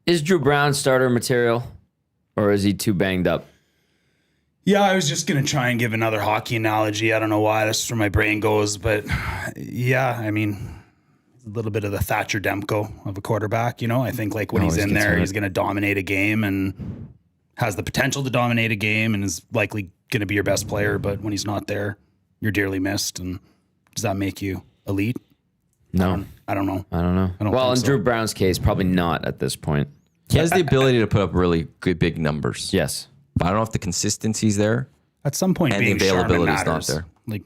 Is Drew Brown starter material or is he too banged up? Yeah, I was just going to try and give another hockey analogy. I don't know why. That's where my brain goes. But yeah, I mean, a little bit of the Thatcher Demko of a quarterback. You know, I think like when he's in there, he's going to dominate a game and has the potential to dominate a game and is likely going to be your best player. But when he's not there, you're dearly missed. And does that make you elite? No. I don't know. I don't know. Well, in Drew Brown's case, probably not at this point. He has the ability to put up really good big numbers. Yes. But I don't know if the consistency's there. At some point, And the being Sharman availability's not matters. there. Like,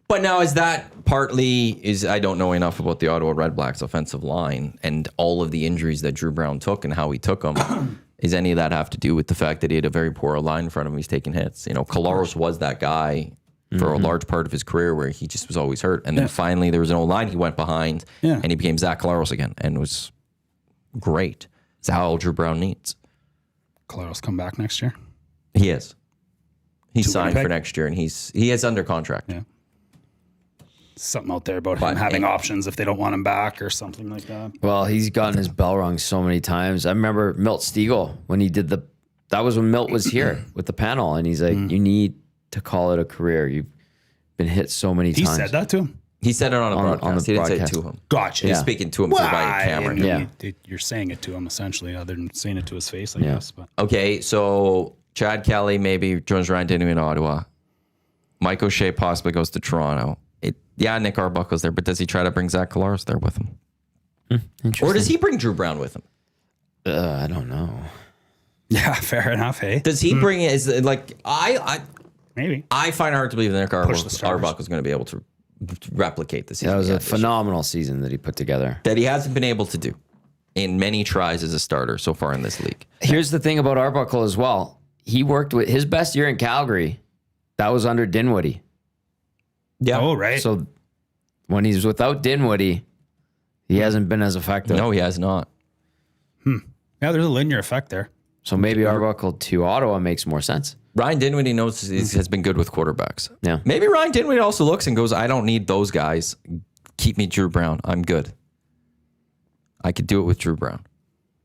But now is that partly I don't know enough about the Ottawa Red Blacks offensive line and all of the injuries that Drew Brown took and how he took them. Is any of that have to do with the fact that he had a very poor line in front of him? He's taking hits. You know, Kolaros was that guy for a large part of his career where he just was always hurt. And then finally there was an old line he went behind and he became Zach Kolaros again and was great. It's how Drew Brown needs. Kolaros come back next year. He is. He's To signed Winnipeg? for next year and he is under contract. Yeah. Something out there about But- him having options if they don't want him back or something like that. Well, he's gotten his bell rung so many times. I remember Milt Stiegel when he did that was when Milt was here with the panel. And he's like, you need to call it a career. You've been hit so many He times. said that to him. He said it on a broadcast. on the He didn't say it broadcast. to him. Gotcha. He's Yeah. speaking to him through by camera. Yeah. You're saying it to him essentially, other than saying it to his face, I guess. But Okay, so Chad Kelly maybe joins Ryan Dinwiddie in Ottawa. Mike O'Shea possibly goes to Toronto. Nick Arbuckle's there, but does he try to bring Zach Kolaros there with him? Or does he bring Drew Brown with him? I don't know. yeah, fair enough. Hey, Does he bring it? Is it like maybe. I find it hard to believe that Nick Push the starters. Arbuckle's going to be able to replicate the season. That was he a had this year. phenomenal season that he put together. That he hasn't been able to do in many tries as a starter so far in this league. Here's the thing about Arbuckle as well. He worked with his best year in Calgary. That was under Dinwiddie. Yeah. Oh, right. So when he's without Dinwiddie, he hasn't been as effective. No, he has not. Yeah, there's a linear effect there. So maybe Arbuckle to Ottawa makes more sense. Ryan Dinwiddie has been good with quarterbacks. Yeah. Maybe Ryan Dinwiddie also looks and goes, I don't need those guys. Keep me Drew Brown. I'm good. I could do it with Drew Brown.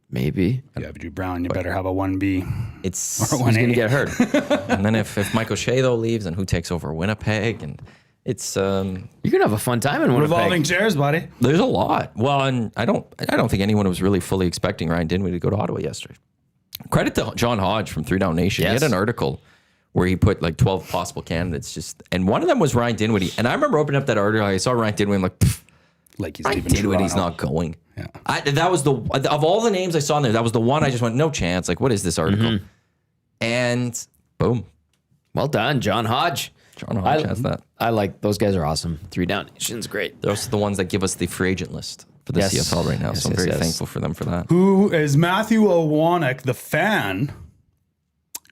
Maybe. Yeah, but Drew Brown, you better have a 1B It's or He's going 1A. to get hurt. and then if Mike O'Shea though leaves, and who takes over Winnipeg, and it's You're going to have a fun time in Winnipeg. Revolving chairs, buddy. there's a lot. Well, and I don't think anyone was really fully expecting Ryan Dinwiddie to go to Ottawa yesterday. Credit to John Hodge from 3 Down Nation. Yes. He had an article where he put like 12 possible candidates, and one of them was Ryan Dinwiddie. And I remember opening up that article, I saw Ryan Dinwiddie, I'm like, Like he's Ryan leaving Dinwiddie's Toronto. not going. Yeah. That was of all the names I saw in there, that was the one I just went, no chance. Like, what is this article? And boom, Well done, John Hodge. John Hodge has that. I like those guys are awesome. 3 Down Nation's great. Those are the ones that give us the free agent list for the Yes. CFL right now. Yes, So I'm yes, very yes. thankful for them for that. Who is Matthew Iwanyk, the fan,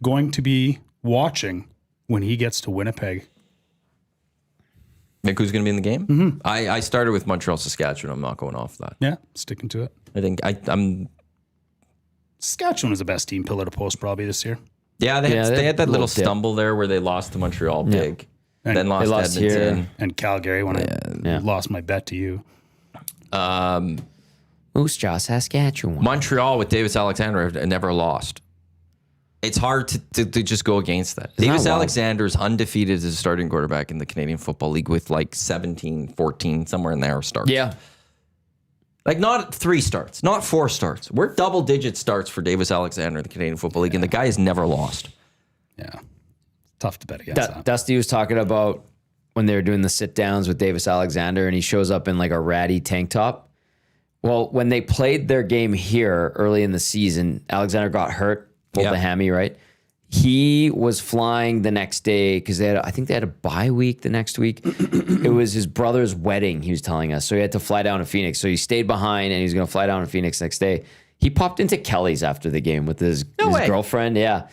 going to be watching when he gets to Winnipeg? Think who's going to be in the game? I started with Montreal, Saskatchewan. I'm not going off that. Yeah, sticking to it. I think I'm. Saskatchewan was the best team pillar to post probably this year. Yeah, they had that a little little dip. stumble there where they lost to Montreal big, And then lost, they lost to Edmonton. here. And Calgary when I Yeah. lost my bet to you. Moose Jaw, Saskatchewan. Montreal with Davis Alexander have never lost. It's hard to just go against that. Davis wild? Alexander is undefeated as a starting quarterback in the Canadian Football League with like 17, 14, somewhere in there starts. Yeah. Like not 3 starts, not 4 starts. We're double-digit starts for Davis Alexander in the Canadian Football League, and the guy has never lost. Yeah. Tough to bet against that. Dusty was talking about when they were doing the sit downs with Davis Alexander and he shows up in like a ratty tank top. Well, when they played their game here early in the season, Alexander got hurt, pulled Yeah. the hammy, right? He was flying the next day because I think they had a bye week the next week. It was his brother's wedding, he was telling us. So he had to fly down to Phoenix. So he stayed behind and he was going to fly down to Phoenix next day. He popped into Kelly's after the game with his way. girlfriend. Yeah.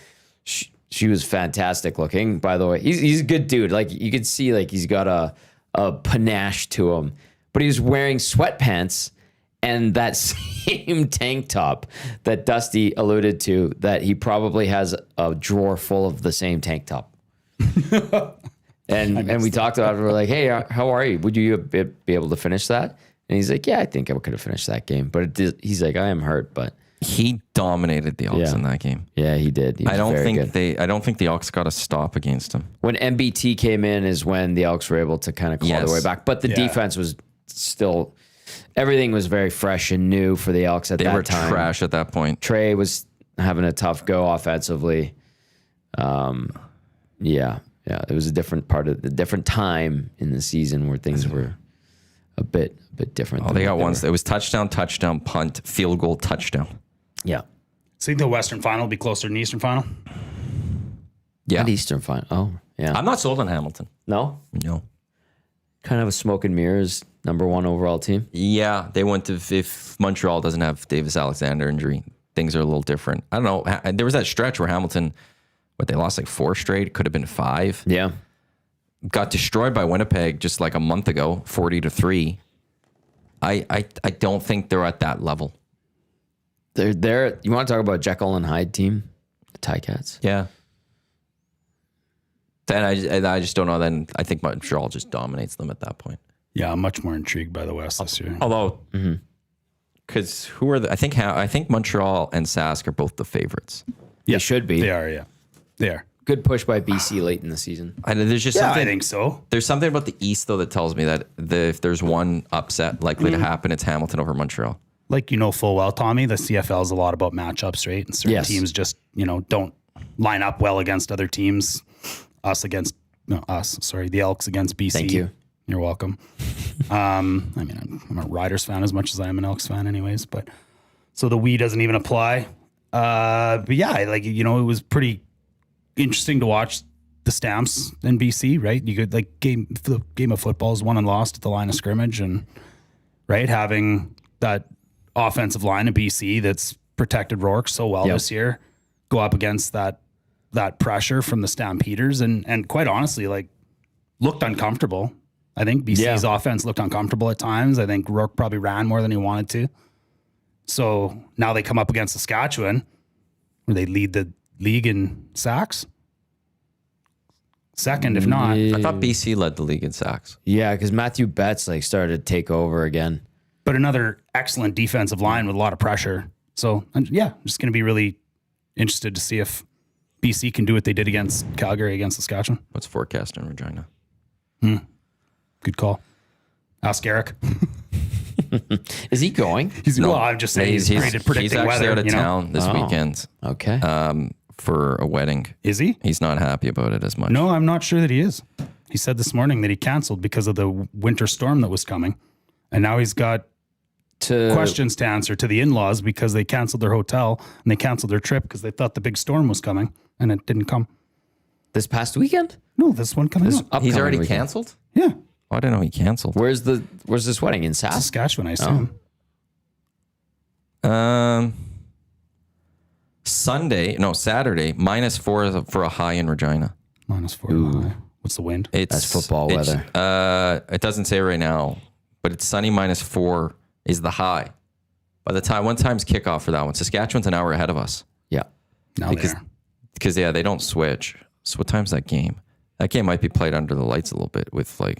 She was fantastic looking, by the way. He's a good dude. Like, you could see, like, he's got a panache to him. But he was wearing sweatpants and that same tank top that Dusty alluded to, that he probably has a drawer full of the same tank top. and we talked about it. We're like, hey, how are you? Would you be able to finish that? And he's like, yeah, I think I could have finished that game. But he's like, I am hurt, but He dominated the Elks Yeah. in that game. yeah, he did. He was I don't very think good. I don't think the Elks got a stop against him. When MBT came in is when the Elks were able to kind of claw Yes. their way back. But the defense was still, everything was very fresh and new for the Elks at They that were time. trash at that point. Trey was having a tough go offensively. Yeah, it was a different time in the season where things were a bit different. Oh, they got ones. It was touchdown, punt, field goal, touchdown. Yeah. So you think the Western Final will be closer than the Eastern Final? Yeah. At Eastern Final. Oh, yeah. I'm not sold on Hamilton. No? No. Kind of a smoke and mirrors #1 overall team. Yeah, they went to, if Montreal doesn't have Davis Alexander injury, things are a little different. I don't know. There was that stretch where Hamilton, they lost like 4 straight. It could have been 5. Yeah. Got destroyed by Winnipeg just like a month ago, 40-3. I don't think they're at that level. They're you want to talk about Jekyll and Hyde team? The Ticats. Yeah. Then I just don't know. Then I think Montreal just dominates them at that point. Yeah, I'm much more intrigued by the West this year. Although, because who are I think Montreal and Sask are both the favorites. They should be. They are, yeah. They are. Good push by BC late in the season. There's just Yeah, something. I think so. There's something about the East though that tells me that if there's one upset likely to happen, it's Hamilton over Montreal. Like, you know full well, Tommy, the CFL is a lot about matchups, right? And certain Yes. teams just, don't line up well against other teams. The Elks against BC. Thank you. You're welcome. I'm a Riders fan as much as I am an Elks fan anyways, but so the we doesn't even apply. But yeah, it was pretty interesting to watch the Stamps in BC, right? You could the game of football is won and lost at the line of scrimmage, and right, having that offensive line in BC that's protected Rourke so well this year, go up against that pressure from the Stampeders and quite honestly, looked uncomfortable. I think BC's offense looked uncomfortable at times. I think Rourke probably ran more than he wanted to. So now they come up against Saskatchewan, where they lead the league in sacks. Second, if not. I thought BC led the league in sacks. Yeah, because Matthew Betts started to take over again. But another excellent defensive line with a lot of pressure. So, I'm just going to be really interested to see if BC can do what they did against Calgary, against Saskatchewan. What's forecast in Regina? Good call. Ask Eric. Is he going? Well, I'm just saying he's great at predicting he's actually weather. out of town this weekend Okay. for a wedding. Is he? He's not happy about it as much. No, I'm not sure that he is. He said this morning that he canceled because of the winter storm that was coming. And now he's got questions to answer to the in-laws because they canceled their hotel and they canceled their trip because they thought the big storm was coming and it didn't come. This past weekend? No, this one coming up. He's already weekend. canceled? Yeah. Oh, I didn't know he canceled. Where's this wedding in Sask? Saskatchewan, I assume. Saturday, -4 for a high in Regina. -4. What's the wind? That's football weather. It doesn't say right now, but it's sunny. -4 is the high. By the time, one time's kickoff for that one. Saskatchewan's an hour ahead of us Yeah. Now there. because they don't switch. So what time's that game? That game might be played under the lights a little bit with What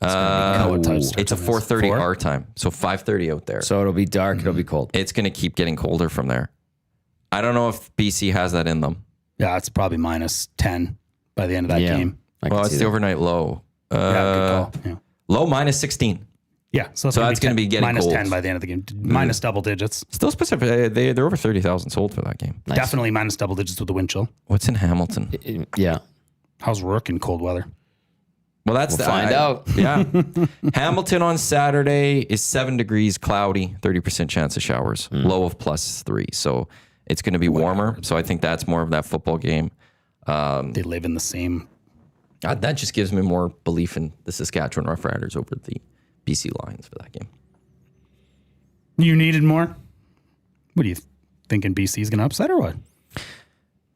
time starts it's a on this? 4:30 4? our time, so 5:30 out there. So it'll be dark. It'll be cold. It's going to keep getting colder from there. I don't know if BC has that in them. Yeah, it's probably -10 by the end of that game. I can Well, see it's the that. overnight low. Yeah, good call. Yeah. Low -16. Yeah, so that's gonna be getting minus cold. 10 by the end of the game. Minus double digits. Still specific. They're over 30,000 sold for that game. Nice. Definitely minus double digits with the wind chill. What's in Hamilton? Yeah. How's Rourke in cold weather? Well, that's We'll find out. Yeah. Hamilton on Saturday is 7 degrees, cloudy, 30% chance of showers, low of +3. So it's going to be warmer. So I think that's more of that football game. They live in the same. That just gives me more belief in the Saskatchewan Roughriders over the BC Lions for that game. You needed more? What do you thinking? BC's going to upset or what?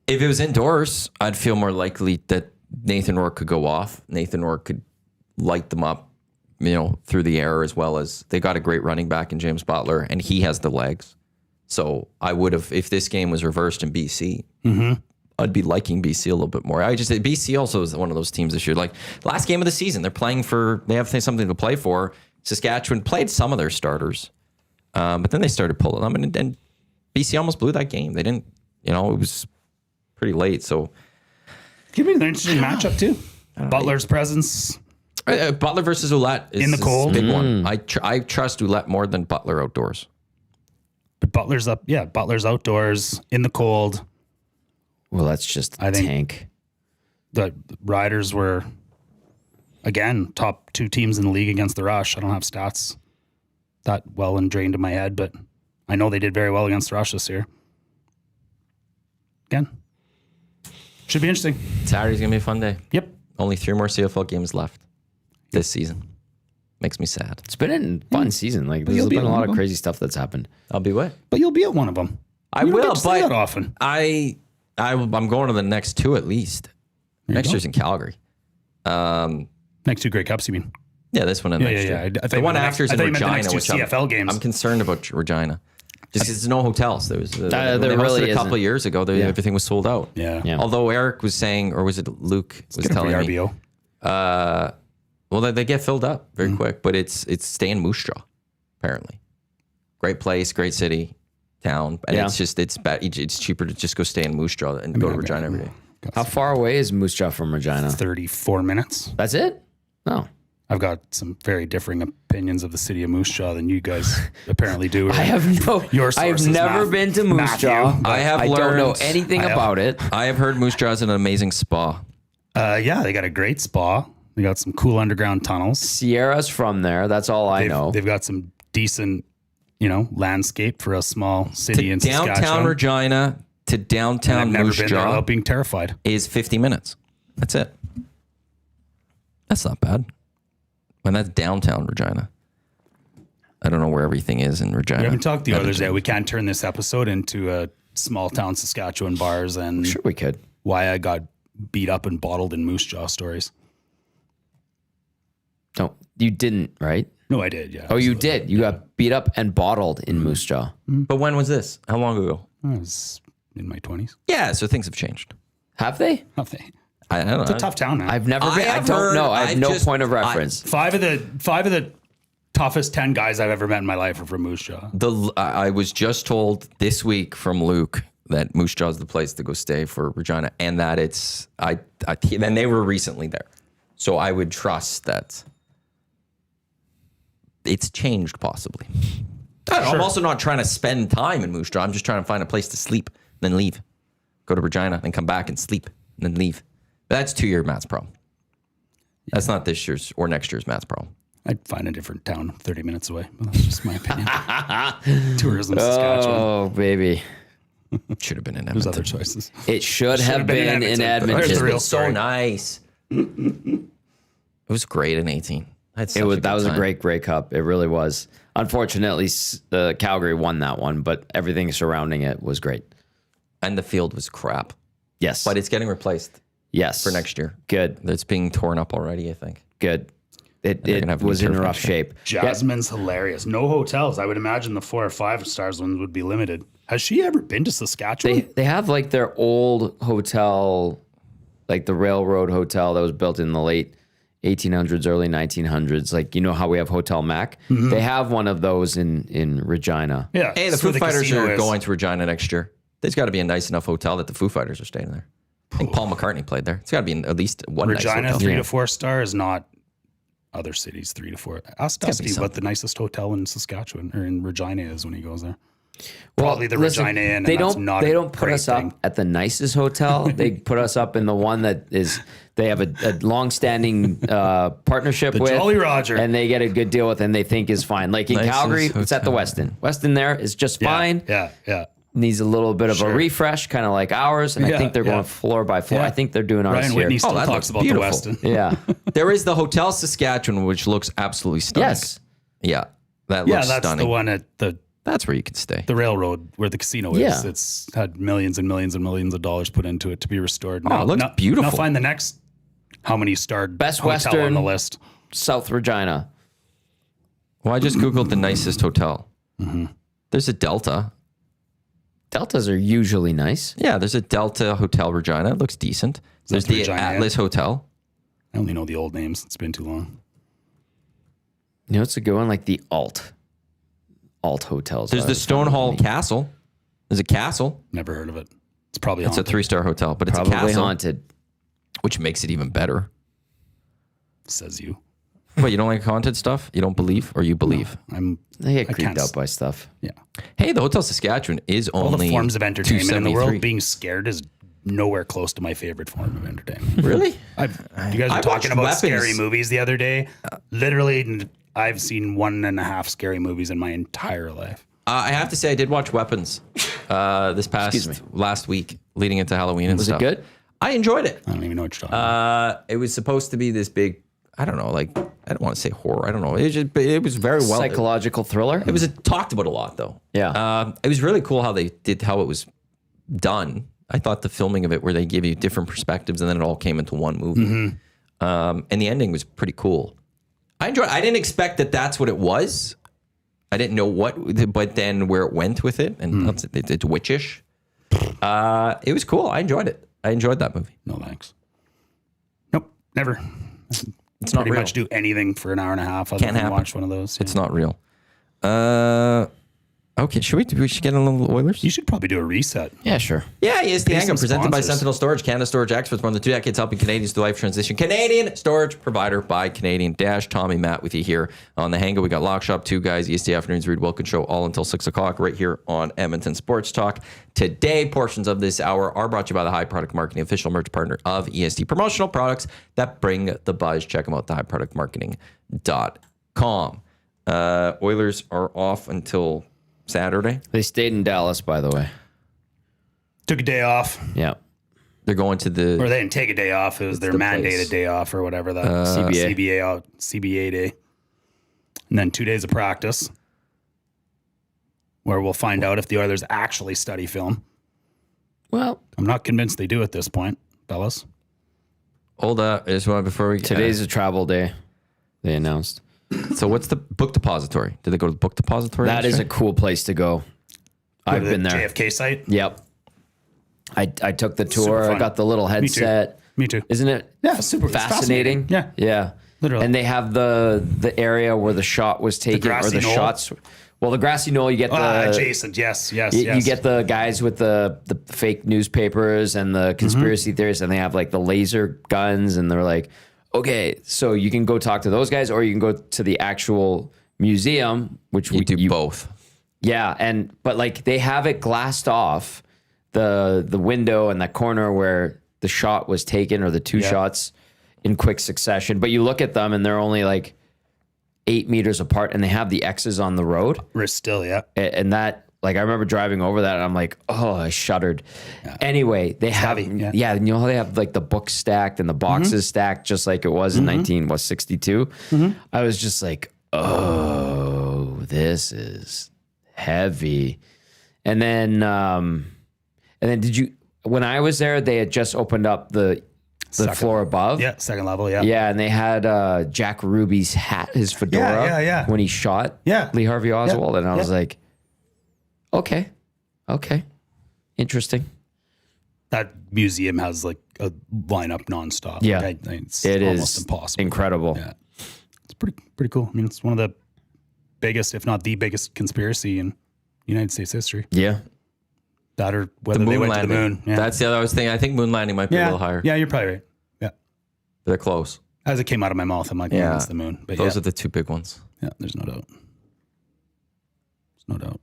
If it was indoors, I'd feel more likely that Nathan Rourke could go off. Nathan Rourke could light them up, through the air, as well as they got a great running back in James Butler, and he has the legs. So I would have, if this game was reversed in BC, I'd be liking BC a little bit more. BC also is one of those teams this year. Like last game of the season, they have something to play for. Saskatchewan played some of their starters, but then they started pulling them, and BC almost blew that game. They didn't, it was pretty late. So Could be an interesting matchup too. Butler's presence. Butler versus Ouellette is In the cold. a big one. I trust Ouellette more than Butler outdoors. But Butler's up. Yeah, Butler's outdoors in the cold. Well, that's just a I think- tank. The Riders were, again, top 2 teams in the league against the rush. I don't have stats that well ingrained in my head, but I know they did very well against the rush this year. Again, should be interesting. Saturday's going to be a fun day. Yep. Only 3 more CFL games left this season. Makes me sad. It's been a fun season. Like there's you'll be been a at one lot of of them. crazy stuff that's happened. I'll be what? But you'll be at one of them. I You don't will, get to say but that often. I'm going to the next 2 at least. Next go. year's in Calgary. Next 2 Grey Cups, you mean? Yeah, this one and next year. I thought The you one meant after is I in thought you meant the Regina, next 2 which CFL games. I'm concerned about Regina. Just 'cause there's no hotels. There was when there they hosted really a couple isn't. of years ago. Everything was sold out. Yeah. Yeah. Although Eric was saying, or was it Luke was Get a free telling me, RBO. well, they get filled up very Mm-hmm. quick, but it's stay in Moose Jaw, apparently. Great place, great city, town, and Yeah. it's cheaper to just go stay in Moose Jaw and go to Regina every day. How far away is Moose Jaw from Regina? 34 minutes. That's it? No. I've got some very differing opinions of the city of Moose Jaw than you guys apparently do. I have Your I've sources, never Matt- been to Moose Matthew, Jaw. but I have I don't know learned- anything about it. I have heard Moose Jaw is an amazing spa. Yeah, they got a great spa. They got some cool underground tunnels. Sierra's from there. That's all I know. They've got some decent, landscape for a small city in Downtown Saskatchewan. Regina to And I've downtown never Moose been there Jaw without being terrified. is 50 minutes. That's it. That's not bad. And that's downtown Regina. I don't know where everything is in Regina. We haven't talked the others yet. We can't turn this episode into a small town Saskatchewan bars and Sure we could. why I got beat up and bottled in Moose Jaw stories. No, you didn't, right? No, I did. Yeah. Oh, you did. You got beat up and bottled in Moose Jaw. But when was this? How long ago? I was in my 20s. Yeah, so things have changed. Have they? Nothing. I don't know. It's a tough town, man. I've never I been. I have don't heard- know. I have I've no just- point of reference. Five of the toughest 10 guys I've ever met in my life are from Moose Jaw. I was just told this week from Luke that Moose Jaw is the place to go stay for Regina, and that it's and they were recently there, so I would trust that it's changed possibly. I'm also not trying to spend time in Moose Jaw. I'm just trying to find a place to sleep, then leave, go to Regina, then come back and sleep, and then leave. That's 2 year Matt's problem. That's not this year's or next year's Matt's problem. I'd find a different town 30 minutes away. But that's just my opinion. Tourism, Saskatchewan. Oh, baby. Should have been in There's Edmonton. other choices. It should have been in Edmonton. There's the real It's so story. nice. It was great in 18. I had such a That good was a time. great Grey Cup. It really was. Unfortunately, Calgary won that one, but everything surrounding it was great. And the field was crap, Yes. but it's getting replaced yes. for next year. Good. It's being torn up already, I think. Good. It gonna have a new was in turf rough next year. shape. Jasmine's hilarious. No hotels. I would imagine the 4 or 5 stars ones would be limited. Has she ever been to Saskatchewan? They have like their old hotel, like the railroad hotel that was built in the late 1800s, early 1900s. Like, you know how we have Hotel Mac? They have one of those in Regina. Yeah. Hey, the that's where Foo Fighters casino are is. going to Regina next year. There's got to be a nice enough hotel that the Foo Fighters are staying there. I think Paul McCartney played there. It's got to be at least one Regina, nice hotel. 3 to 4 star is not other cities 3 to 4. Ask gotta be Dusty what something. the nicest hotel in Saskatchewan or in Regina is when he goes there. Well, Probably the listen, Regina Inn. And They that's don't. not They a don't put great us thing. up at the nicest hotel. They put us up in the one that is. They have a long-standing partnership The with Jolly Roger. and they get a good deal with, and they think is fine. Like in Nicest Calgary, it's at the hotel. Westin. Westin there is just Yeah, fine. Yeah. Needs a little bit of a Sure. refresh, kind of like ours. And I Yeah, think they're yeah. going floor by floor. Yeah. I think they're doing ours Ryan here. Whitney still that talks looks about beautiful. the Westin. Yeah. There is the Hotel Saskatchewan, which looks absolutely stunning. Yes. Yeah, that Yeah, looks that's stunning. the one at the That's where you could stay. The railroad where the casino Yeah. is. It's had millions and millions and millions of dollars put into it to be restored. Oh, it looks beautiful. Now find the next how many starred Best hotel Western on the list. South Regina. Well, I just Googled the nicest hotel. There's a Delta. Deltas are usually nice. Yeah, there's a Delta Hotel Regina. It looks decent. There's the the Regina, yeah? Atlas Hotel. I only know the old names. It's been too long. You know, it's a good one, like the alt hotels. There's the Stonehall Castle. There's a castle. Never heard of it. It's probably It's a haunted, 3-star hotel, but it's a Probably castle, haunted. which makes it even better. says you. But you don't like haunted stuff? You don't believe, or you believe? They get I creeped can't out by stuff. Yeah. Hey, the Hotel Saskatchewan is All only the forms of entertainment in the world, $273. being scared is nowhere close to my favorite form of entertainment. Really? You guys were I talking watched about Weapons. scary movies the other day. Literally, I've seen 1.5 scary movies in my entire life. I have to say, I did watch Weapons this last week, leading into Halloween and Was stuff. it good? I enjoyed it. I don't even know what you're talking about. It was supposed to be this big, I don't know, like, I don't want to say horror. I don't know. It was very well. Psychological thriller. It was talked about a lot, though. Yeah. It was really cool how it was done. I thought the filming of it, where they give you different perspectives, and then it all came into one movie. And the ending was pretty cool. I enjoyed it. I didn't expect that that's what it was. I didn't know but then where it went with it, and it's witchish. It was cool. I enjoyed it. I enjoyed that movie. No thanks. Nope, never. It's not Pretty real. much do anything for an hour and a half. Other Can't than happen. watch one of those. It's not real. Okay, we should get a little Oilers? You should probably do a reset. Yeah, sure. Yeah, EST Pay some Hangout, presented by sponsors. Sentinel Storage, Canada storage experts, more than 2 decades helping Canadians through life transition. Canadian storage provider by Canadian Dash. Tommy, Matt with you here on the Hangout. We got Lock Shop, 2 guys, EST Afternoons, Reed Wilkins Show, all until 6 o'clock right here on Edmonton Sports Talk. Today, portions of this hour are brought to you by the High Product Marketing, official merch partner of EST. Promotional products that bring the buzz. Check them out, thehighproductmarketing.com. Oilers are off until Saturday. They stayed in Dallas, by the way. Took a day off. Yeah. They're going to the... Or they didn't take a day off. It was their the mandated place. day off or whatever. That CBA. CBA day. And then 2 days of practice where we'll find out if the Oilers actually study film. Well, I'm not convinced they do at this point, fellas. Hold up. I just want before we... today's a travel day, they announced. So what's the book depository? Did they go to the book depository? That is a cool place to go. I've The been there. JFK site. Yep. I took the Super tour. I fun. got the little headset. Me too. Isn't it Yeah, super it's fascinating? Yeah. Yeah. Literally. And they have the area where the shot was taken, or grassy the knoll? shots. Well, the grassy knoll, you get the adjacent. Yes. you get the guys with the fake newspapers and the conspiracy theories, and they have like the laser guns, and they're like, okay, so you can go talk to those guys, or you can go to the actual museum, which You do both. yeah, but like they have it glassed off, the window and that corner where the shot was taken, or the two shots in quick succession. But you look at them and they're only like 8 meters apart, and they have the X's on the road. We're still, yeah. And that, like, I remember driving over that and I'm like, oh, I shuddered. Anyway, they have, heavy, yeah. yeah, you know how they have like the books stacked and the boxes stacked just like it was in 1962. I was just like, oh, this is heavy. And then did you, when I was there, they had just opened up the floor above. Yeah, second level, yeah. Yeah, and they had Jack Ruby's hat, his fedora, yeah. when he shot Yeah. Lee Harvey Oswald. And I was Yeah. like, okay, interesting. That museum has like a lineup nonstop. Yeah. Like, it's It almost is impossible. incredible. Yeah. It's pretty cool. I mean, it's one of the biggest, if not the biggest conspiracy in United States history. Yeah. That or whether they went to the moon. Yeah. That's the other I was thinking. I think moon landing might be a little higher. Yeah, you're probably right. Yeah. They're close. As it came out of my mouth, I'm like, yeah, it's the moon. But Those are the two big ones. yeah, there's no doubt. There's no doubt.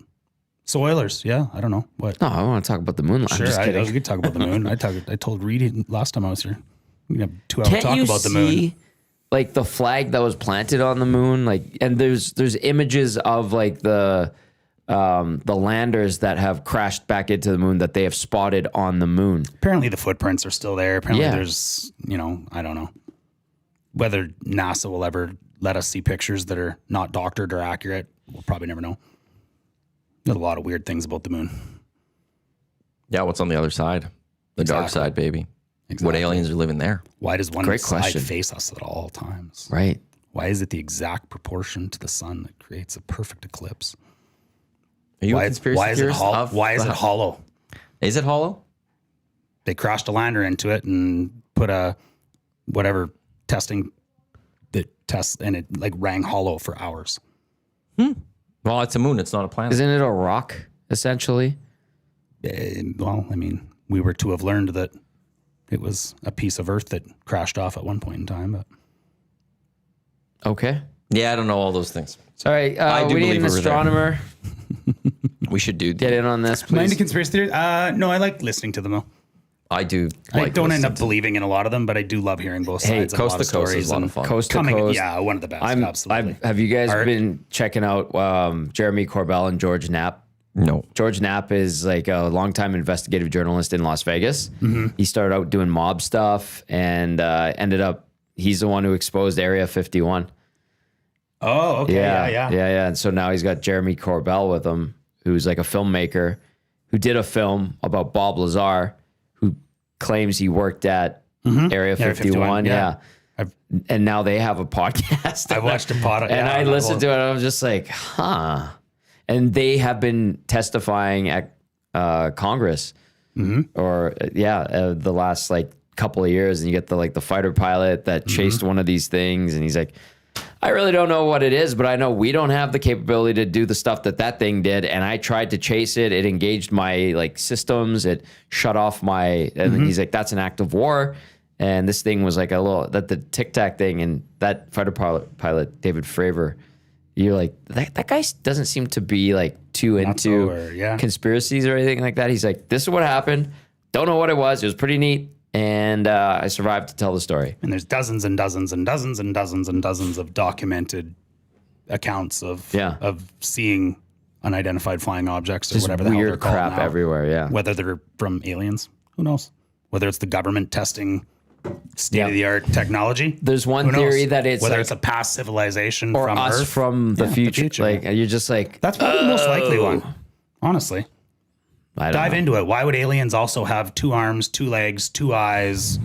So Oilers, yeah, I don't know. What? No, I want to talk about the moon. Sure, I'm just I kidding. was good to talk about the moon. I told Reed last time I was here. We can have 2 hour Can't talk you about the moon. see like the flag that was planted on the moon? Like, and there's images of like the landers that have crashed back into the moon that they have spotted on the moon. Apparently the footprints are still there. Apparently Yeah. there's, I don't know whether NASA will ever let us see pictures that are not doctored or accurate. We'll probably never know. There's a lot of weird things about the moon. Yeah, what's on the other side? The dark Exactly. side, baby. Exactly. What aliens are living there? Why does one Great side question. face us at all times? Right. Why is it the exact proportion to the sun that creates a perfect eclipse? Are you a Why conspiracy is it theorist? hollow? of- Why is it hollow? Is it hollow? They crashed a lander into it and put a whatever testing that tests, and it like rang hollow for hours. Well, it's a moon. It's not a planet. Isn't it a rock, essentially? Well, I mean, we were to have learned that it was a piece of Earth that crashed off at one point in time, but Okay. Yeah, I don't know all those things. All right. I do we need believe an we were there. astronomer. We should do. Get in on this, am I into please. conspiracy theories? No, I like listening to them though. I do. I don't end listening up believing in a lot of them, but I do love hearing both Hey, sides of a Coast lot to of coast stories. is a lot and of fun. Coast to coming, coast. yeah, one of the best. Absolutely. Have you guys Art. been checking out Jeremy Corbell and George Knapp? No. George Knapp is like a longtime investigative journalist in Las Vegas. Mm-hmm. He started out doing mob stuff and ended up, he's the one who exposed Area 51. Oh, okay. Yeah. And so now he's got Jeremy Corbell with him, who's like a filmmaker who did a film about Bob Lazar, who claims he worked at Area 51. Yeah. And now they have a podcast. I watched a pod. And I listened to it and I was just like, huh. And they have been testifying at Congress the last like couple of years. And you get the fighter pilot that chased one of these things. And he's like, I really don't know what it is, but I know we don't have the capability to do the stuff that thing did. And I tried to chase it. It engaged my like systems. It shut off my, and he's like, that's an act of war. And this thing was like the Tic Tac thing. And that fighter pilot, David Fravor, you're like, that guy doesn't seem to be like too into conspiracies or anything like that. He's like, this is what happened. Don't know what it was. It was pretty neat. And I survived to tell the story. And there's dozens and dozens and dozens and dozens and dozens of documented accounts of seeing unidentified flying objects or Just whatever the hell they're weird called crap now. everywhere, yeah. Whether they're from aliens, who knows? Whether it's the government testing state-of-the-art technology. There's one who knows? theory that it's whether like- it's a past civilization Or from us Earth. from the future. Like, you're just like, That's probably the most likely one, honestly. I don't Dive know. into it. Why would aliens also have 2 arms, 2 legs, 2 eyes?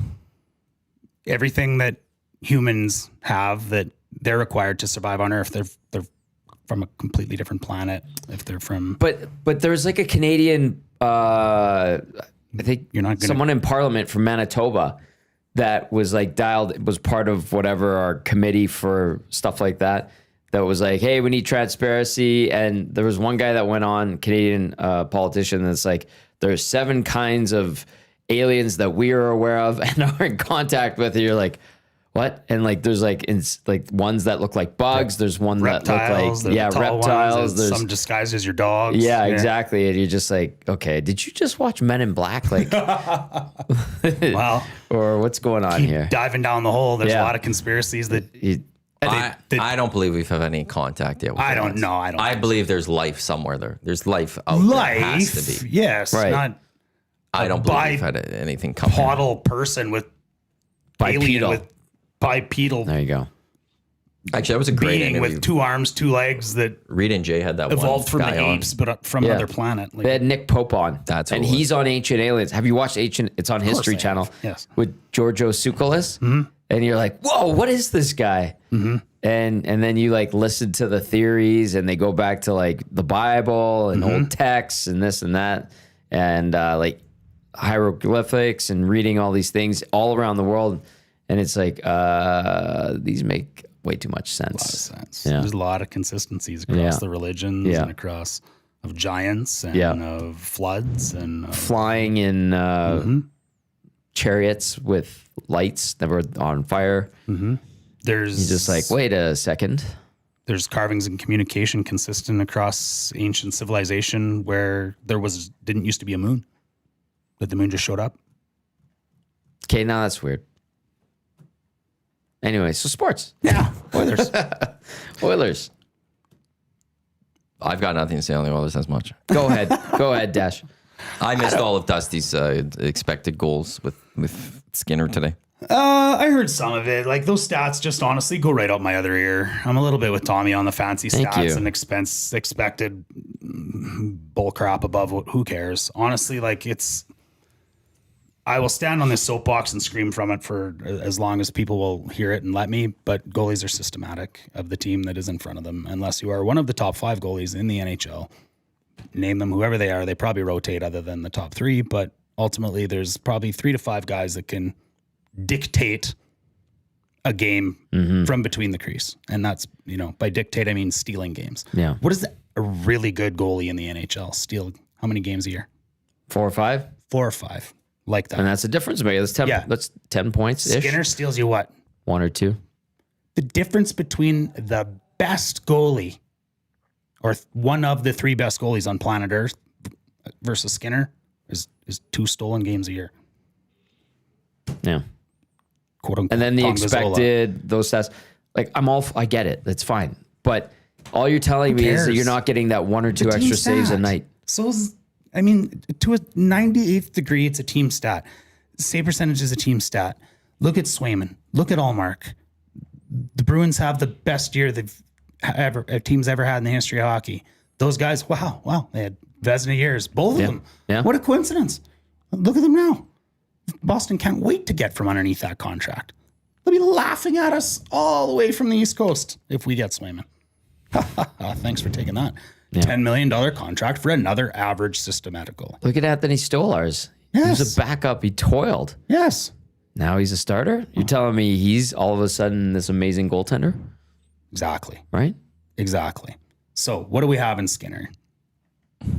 Everything that humans have that they're required to survive on Earth. They're from a completely different planet. If they're from, But there's like a Canadian, I think You're not gonna- someone in Parliament from Manitoba that was like was part of whatever our committee for stuff like that. That was like, hey, we need transparency. And there was one guy that went on, Canadian politician, that's like, there's 7 kinds of aliens that we are aware of and are in contact with. And you're like, what? And like, there's like, ones that look like bugs. There's one that reptiles, look like, the tall reptiles. ones, and There's some disguised as your dogs. yeah, exactly. And you're just like, okay, did you just watch Men in Black? Like, Well, or what's going on here? diving down the hole, there's Yeah. a lot of conspiracies that I don't believe we've had any contact yet with I don't aliens. know. I don't I think believe there's life somewhere there. There's life out there. It has to be. Yes, Right. not I don't believe we've had anything come. podal person with alien Bipedal. with bipedal There you go. Actually, that was a great being interview. with 2 arms, 2 legs that Reed and Jay had that evolved one from the guy on. apes, but from Yeah. another planet. Like, They had Nick Pope on. That's who and it was. he's on Ancient Aliens. Have you watched Ancient? It's on History I have, Channel. yes. With Giorgio Tsoukalos. And you're like, whoa, what is this guy? And then you like listen to the theories, and they go back to like the Bible and old texts and this and that, and like hieroglyphics and reading all these things all around the world. And it's like, these make way too much sense. sense. Yeah. There's a lot of consistencies across Yeah. the religions Yeah. and across of giants and Yeah. of floods and of, Flying in chariots with lights that were on fire. there's You're just like, wait a second. there's carvings and communication consistent across ancient civilization where there didn't used to be a moon, that the moon just showed up. Okay, now that's weird. Anyway, so sports. Yeah, Oilers. Oilers. I've got nothing to say on the Oilers as much. Go ahead. Go ahead, Dash. I missed all of Dusty's expected goals with Skinner today. I heard some of it. Like those stats just honestly go right up my other ear. I'm a little bit with Tommy on the fancy Thank stats you. and expected bull crap above who cares? Honestly, like I will stand on this soapbox and scream from it for as long as people will hear it and let me, but goalies are systematic of the team that is in front of them. Unless you are one of the top 5 goalies in the NHL, name them whoever they are, they probably rotate other than the top 3, but ultimately there's probably 3 to 5 guys that can dictate a game from between the crease. And that's, by dictate, I mean stealing games. Yeah. What is a really good goalie in the NHL steal? How many games a year? 4 or 5. 4 or 5. Like that. And that's the difference maker. That's 10, Yeah. that's 10 points-ish. Skinner steals you what? 1 or 2. The difference between the best goalie or one of the 3 best goalies on planet Earth versus Skinner is 2 stolen games a year. Yeah. Quote unquote. And then the Tom Gazzola. expected, those stats, like I get it. That's fine. But all you're telling me is that cares? you're not getting that 1 or 2 It's a team extra saves a stat. night. So, to a 98th degree, it's a team stat. Save percentage is a team stat. Look at Swayman. Look at Allmark. The Bruins have the best year a team's ever had in the history of hockey. Those guys, wow, they had Vezina years, both of them. Yeah. What a coincidence. Look at them now. Boston can't wait to get from underneath that contract. They'll be laughing at us all the way from the East Coast if we get Swayman. Thanks for taking that. $10 million contract for another average systematic goalie. Look at Anthony Stolarz. He was Yes. a backup. He toiled. Yes. Now he's a starter. You're telling me he's all of a sudden this amazing goaltender, Exactly. right? Exactly. So what do we have in Skinner?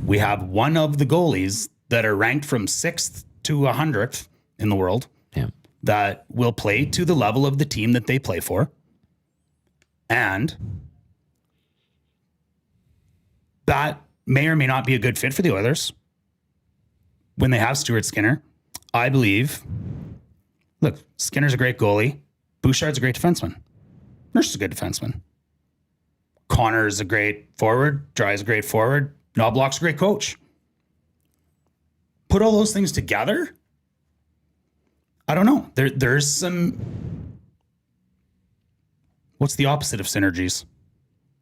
We have one of the goalies that are ranked from 6th to 100th in the world Yeah. that will play to the level of the team that they play for. And that may or may not be a good fit for the Oilers when they have Stuart Skinner. I believe, look, Skinner's a great goalie. Bouchard's a great defenseman. Nurse is a good defenseman. Connor's a great forward. Dry's a great forward. Knobloch's a great coach. Put all those things together, I don't know. There's some, what's the opposite of synergies?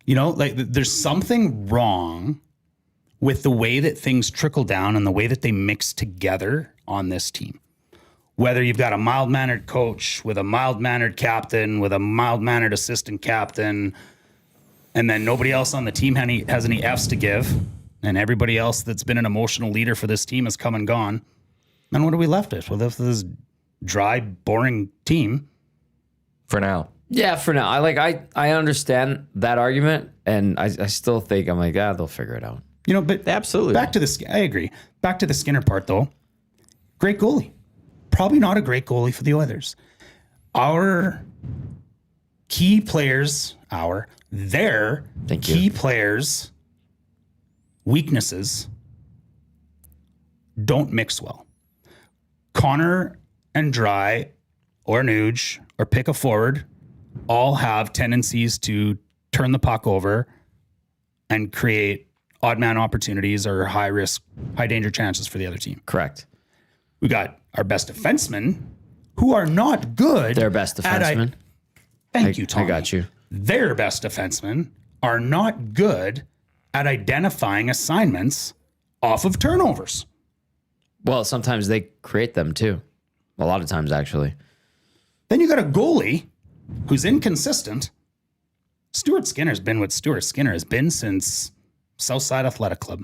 There's something wrong with the way that things trickle down and the way that they mix together on this team. Whether you've got a mild-mannered coach with a mild-mannered captain, with a mild-mannered assistant captain, and then nobody else on the team has any Fs to give, and everybody else that's been an emotional leader for this team has come and gone, then what are we left with? Well, this dry, boring team. For now. Yeah, for now. I understand that argument, and I still think I'm like, they'll figure it out. But Absolutely. back to I agree. Back to the Skinner part, though. Great goalie. Probably not a great goalie for the Oilers. Our key players, their Thank key you. players' weaknesses don't mix well. Connor and Dry or Nuge or pick a forward all have tendencies to turn the puck over and create odd man opportunities or high risk, high danger chances for the other team. Correct. We got our best defensemen who are not good. Their best defenseman. Thank you, Tommy. I got you. Their best defensemen are not good at identifying assignments off of turnovers. Well, sometimes they create them too. A lot of times, actually. Then you got a goalie who's inconsistent. Stuart Skinner's been what Stuart Skinner has been since Southside Athletic Club.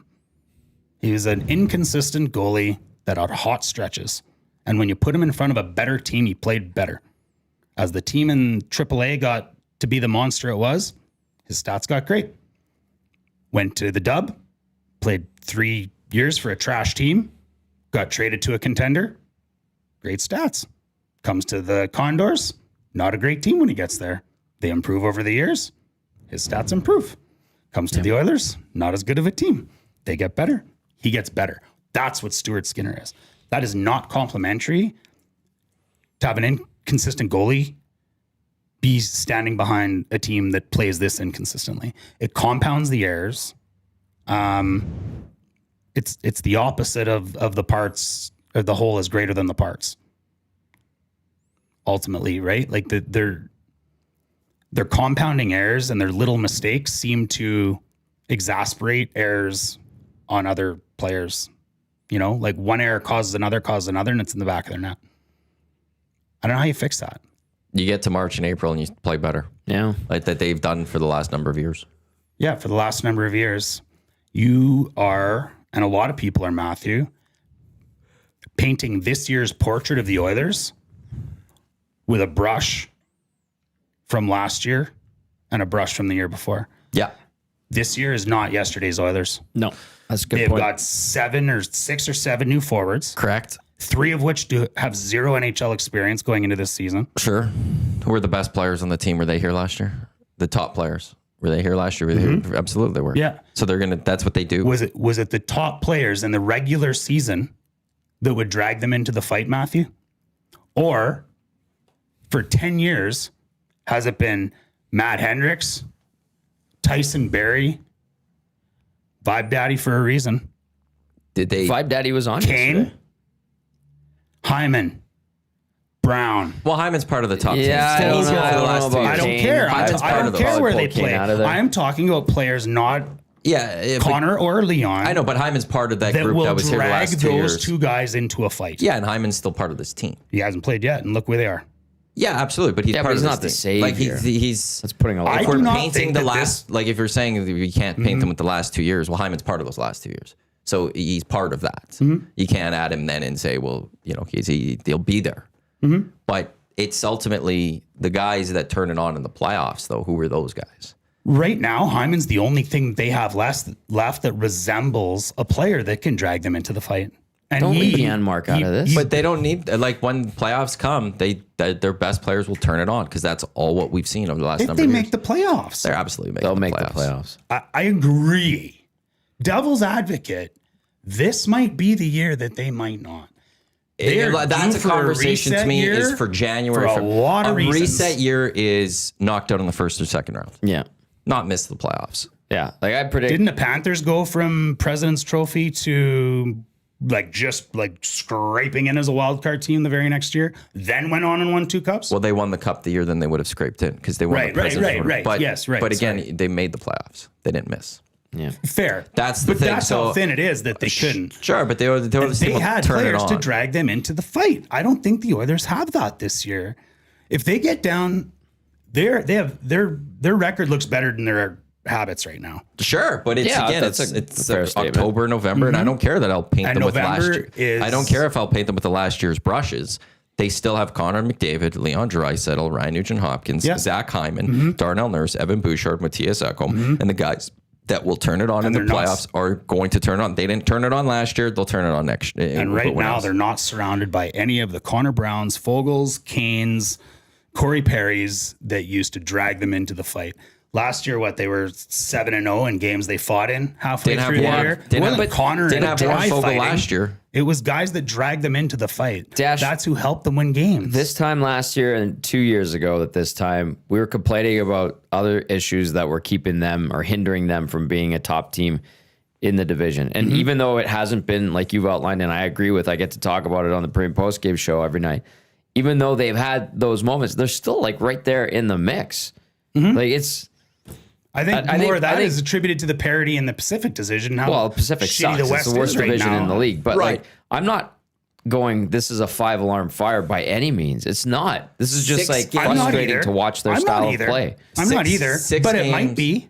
He was an inconsistent goalie that had hot stretches. And when you put him in front of a better team, he played better. As the team in AAA got to be the monster it was, his stats got great. Went to the Dub, played 3 years for a trash team, got traded to a contender. Great stats. Comes to the Condors, not a great team when he gets there. They improve over the years. His stats improve. Comes to the Oilers, not as good of a team. They get better. He gets better. That's what Stuart Skinner is. That is not complimentary to have an inconsistent goalie be standing behind a team that plays this inconsistently. It compounds the errors. It's the opposite of the parts, or the whole is greater than the parts. Ultimately, right? Like they're compounding errors, and their little mistakes seem to exasperate errors on other players. You know, like one error causes another, and it's in the back of their net. I don't know how you fix that. You get to March and April and you play better. Yeah. Like that they've done for the last number of years. Yeah, for the last number of years, you are, and a lot of people are, Matthew, painting this year's portrait of the Oilers with a brush from last year and a brush from the year before. Yeah. This year is not yesterday's Oilers. No, that's a good They've point. got 6 or 7 new forwards, Correct. 3 of which have 0 NHL experience going into this season. Sure. Who were the best players on the team? Were they here last year? The top players. Were they here last year? Were they here? Absolutely they were. Yeah. So that's what they do. Was it the top players in the regular season that would drag them into the fight, Matthew? Or for 10 years, has it been Matt Hendricks, Tyson Barrie, Vibe Daddy for a reason, Did they? Vibe Daddy was on Kane, yesterday. Hyman, Brown? Well, Hyman's part of the top Yeah, team. I don't He's know. here for I the don't last know 2 about years. I don't Kane. care. Hyman's I part don't of the care where they Pull Kane play. out of there. I am talking about players not Yeah. Connor or Leon I know, but Hyman's part of that that group will that was here the drag last 2 those years. 2 guys into a fight. Yeah, and Hyman's still part of this team. He hasn't played yet, and look where they are. Yeah, absolutely. But he's Yeah, part but he's of not the this team. Like savior. he's That's putting a lot. I if do we're not painting think the that last, like if you're saying that we can't paint them with the last 2 years, well, Hyman's part of those last 2 years. So he's part of that. You can't add him then and say, well, you know, he'll be there. But it's ultimately the guys that turn it on in the playoffs, though. Who are those guys? Right now, Hyman's the only thing they have left that resembles a player that can drag them into the fight. And Don't leave Janmark out of this. But they don't need, like, when playoffs come, their best players will turn it on because that's all what we've seen over the last if number they of make years. the playoffs, They're absolutely They'll making make the playoffs. I agree. Devil's advocate, this might be the year that they might not. That's due a for a conversation to reset me year is for January. for a lot of reasons. reset year is knocked out in the first or second round, Yeah. not miss the playoffs. Yeah. Like I predict. Didn't the Panthers go from President's Trophy to just scraping in as a wild card team the very next year? Then went on and won 2 cups. Well, they won the cup the year then they would have scraped in because they won Right, the President's right. But, Yes, right, But again, they made the playoffs. They didn't miss. Yeah. Fair. That's the but thing. that's So- how thin it is that they couldn't. Sure, but they were the team They that had turn it players to on. drag them into the fight. I don't think the Oilers have that this year. If they get down, their record looks better than their habits right now. Sure, but it's Yeah, again, that's it's a fair statement. October, November, and I don't care that I'll paint And them with November last year. is- I don't care if I'll paint them with the last year's brushes. They still have Connor McDavid, Leon Draisaitl, Ryan Nugent-Hopkins, Yeah. Zach Hyman, Darnell Nurse, Evan Bouchard, Matthias Ekholm, and the guys that will turn it on in the they're not- playoffs are going to turn it on. They didn't turn it on last year; they'll turn it on next year. And right now, they're not surrounded by any of the Connor Browns, Fogels, Canes, Corey Perrys that used to drag them into the fight. Last year, they were 7-0 in games they fought in halfway Didn't through have the one. year. Didn't It wasn't have- Connor didn't and have one Dry Fogel fighting. last year. It was guys that dragged them into the fight. Dash- That's who helped them win games. This time last year and 2 years ago at this time, we were complaining about other issues that were keeping them or hindering them from being a top team in the division. And even though it hasn't been like you've outlined, and I agree with, I get to talk about it on the pre and post game show every night. Even though they've had those moments, they're still right there in the mix. Like it's I think I more think- of that I think- is attributed to the parity in the Pacific division. How Pacific shitty sucks. the West It's the worst is right division now. in the league. But Right. I'm not going, this is a 5-alarm fire by any means. It's not. This is just 6 games. I'm not frustrating either. to watch their I'm not style of either. play. I'm not 6 either, but it might games. be.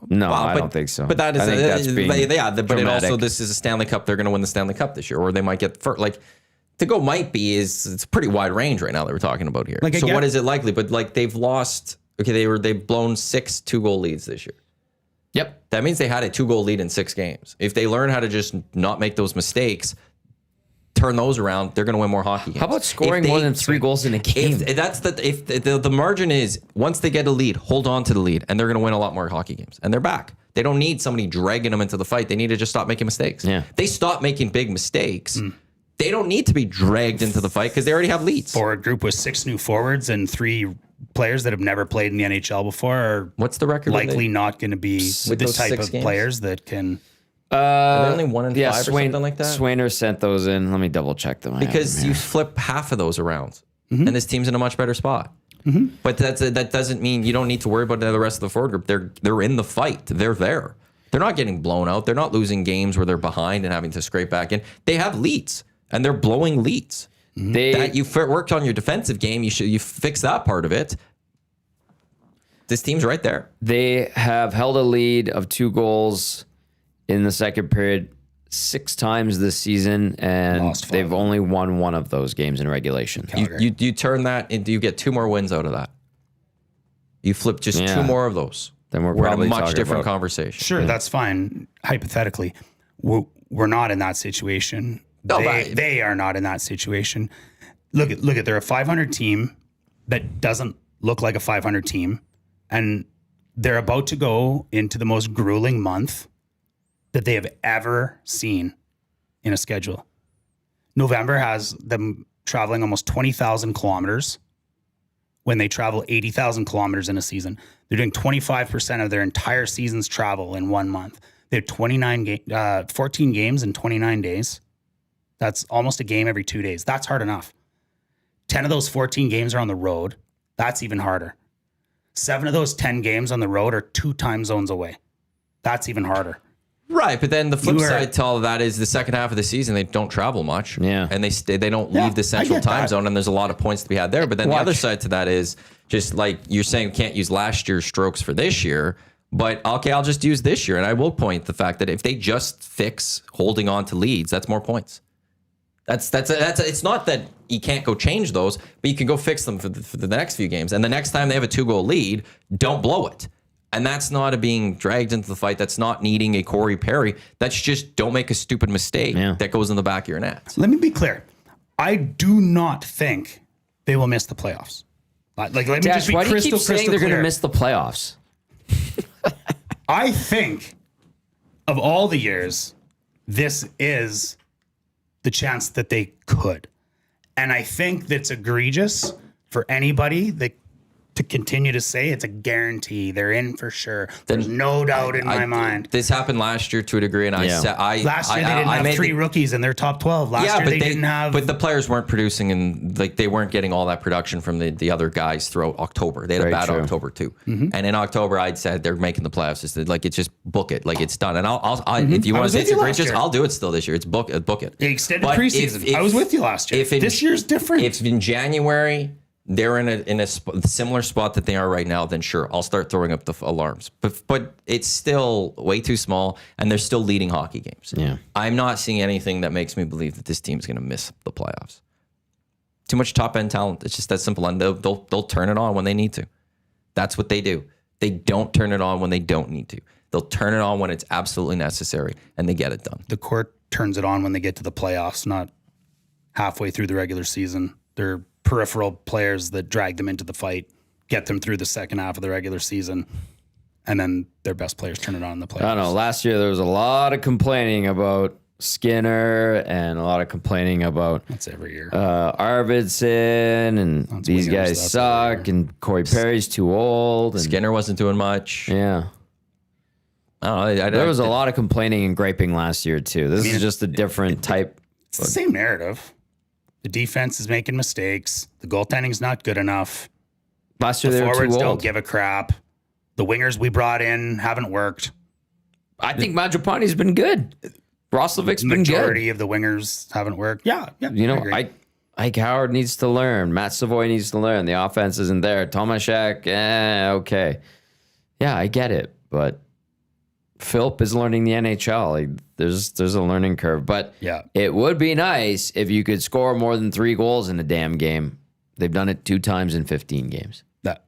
No, Well, I but- don't think so. But that is, I think that's being but it also, dramatic. this is a Stanley Cup. They're going to win the Stanley Cup this year, or they might get first. Like, to go might be it's a pretty wide range right now that we're talking about here. Like, I so get- what is it likely? But they've lost. Okay, they've blown 6 2-goal leads this year. Yep. That means they had a 2-goal lead in 6 games. If they learn how to just not make those mistakes, turn those around, they're going to win more hockey games. How about scoring more than 3 goals in a game? If the margin is once they get a lead, hold on to the lead, and they're going to win a lot more hockey games, and they're back. They don't need somebody dragging them into the fight. They need to just stop making mistakes. Yeah. They stop making big mistakes. They don't need to be dragged into the fight because they already have leads. Forward group with 6 new forwards and 3 players that have never played in the NHL before are What's the record? likely not going to be With the those type 6 of games? players that can. Are they only 1 in 5 or Swain, something like that? Swainer sent those in. Let me double check them. I have Because them you here. flip half of those around, and this team's in a much better spot. But that doesn't mean you don't need to worry about the rest of the forward group. They're in the fight. They're there. They're not getting blown out. They're not losing games where they're behind and having to scrape back in. They have leads, and they're blowing leads. That you worked on your defensive game. You fix that part of it. This team's right there. They have held a lead of 2 goals in the second period 6 times this season, and they've only won 1 of those games in regulation. You turn that into, you get 2 more wins out of that. You flip just 2 more of those. Then we're in a probably much talking different about- conversation. Sure, that's fine. Hypothetically, we're not in that situation. No, They are not in that situation. Look at they're a 500 team that doesn't look like a 500 team, and they're about to go into the most grueling month that they have ever seen in a schedule. November has them traveling almost 20,000 kilometers when they travel 80,000 kilometers in a season. They're doing 25% of their entire season's travel in 1 month. They have 14 games in 29 days. That's almost a game every 2 days. That's hard enough. 10 of those 14 games are on the road. That's even harder. 7 of those 10 games on the road are 2 time zones away. That's even harder. Right, but then the flip side to all of that is the second half of the season they don't travel much. Yeah. And they don't leave the central time zone, and there's a lot of points to be had there. But then the other side to that is just like you're saying, we can't use last year's strokes for this year. But okay, I'll just use this year, and I will point the fact that if they just fix holding on to leads, that's more points. That's it's not that you can't go change those, but you can go fix them for the next few games. And the next time they have a 2-goal lead, don't blow it. And that's not a being dragged into the fight. That's not needing a Corey Perry. That's just don't make a stupid mistake that goes in the back of your net. Let me be clear. I do not think they will miss the playoffs. Let me just be why do you keep crystal saying they're going to clear. miss the playoffs? I think of all the years, this is the chance that they could. And I think that's egregious for anybody that to continue to say it's a guarantee. They're in for sure. There's no doubt in my mind. This happened last year to a degree, and Last year they didn't have 3 rookies in their top 12. Last year they didn't have. But the players weren't producing, and like they weren't getting all that production from the other guys throughout October. They had a bad October too. And in October, I'd said they're making the playoffs. It's just book it, like it's done. And I'll if you want to say it's egregious, I'll do it still this year. It's book it. The extended preseason. I was with you last year. This year's different. If in January they're in a similar spot that they are right now, then sure, I'll start throwing up the alarms. But it's still way too small, and they're still leading hockey games. Yeah, I'm not seeing anything that makes me believe that this team's going to miss the playoffs. Too much top end talent. It's just that simple, and they'll turn it on when they need to. That's what they do. They don't turn it on when they don't need to. They'll turn it on when it's absolutely necessary, and they get it done. The court turns it on when they get to the playoffs, not halfway through the regular season. They're peripheral players that drag them into the fight, get them through the second half of the regular season, and then their best players turn it on in the playoffs. I don't know. Last year there was a lot of complaining about Skinner and a lot of complaining about That's every year. Arvidsson and these guys suck and Corey Perry's too old. And, Skinner wasn't doing much. yeah. I don't know. There was a lot of complaining and griping last year too. This is just a different type. It's the same narrative. The defense is making mistakes. The goaltending's not good enough. Last year The they were forwards too don't old. give a crap. The wingers we brought in haven't worked. I think Mangiapane's been good. Roslovic's been good. Majority of the wingers haven't worked. Yeah. You know, agree. Ike Howard needs to learn. Matt Savoy needs to learn. The offense isn't there. Tomaszek, okay. Yeah, I get it. But Philp is learning the NHL. Like, there's a learning curve. But Yeah. it would be nice if you could score more than 3 goals in a damn game. They've done it 2 times in 15 games. That.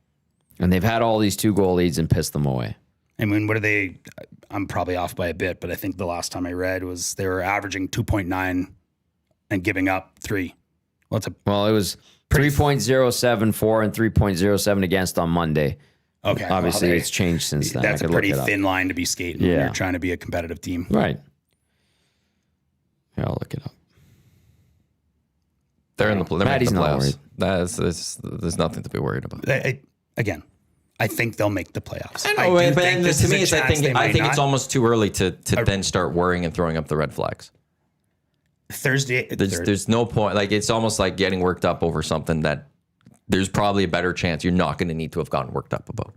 And they've had all these 2-goal leads and pissed them away. I mean, what are they? I'm probably off by a bit, but I think the last time I read was they were averaging 2.9 and giving up 3. Well, it was 3.074 and 3.07 against on Monday. Okay. Obviously, well, it's changed since then. That's I a could look pretty it up. thin line to be skating when Yeah. you're trying to be a competitive team. Right. Here, I'll look it up. They're in the Maddie's not worried. There's nothing to be worried about. Again, I think they'll make the playoffs. I know, do but think this to is a me, it's, I chance they think might it's not. almost too early to then start worrying and throwing up the red flags. Thursday. There's no point. Like, it's almost like getting worked up over something that there's probably a better chance you're not going to need to have gotten worked up about.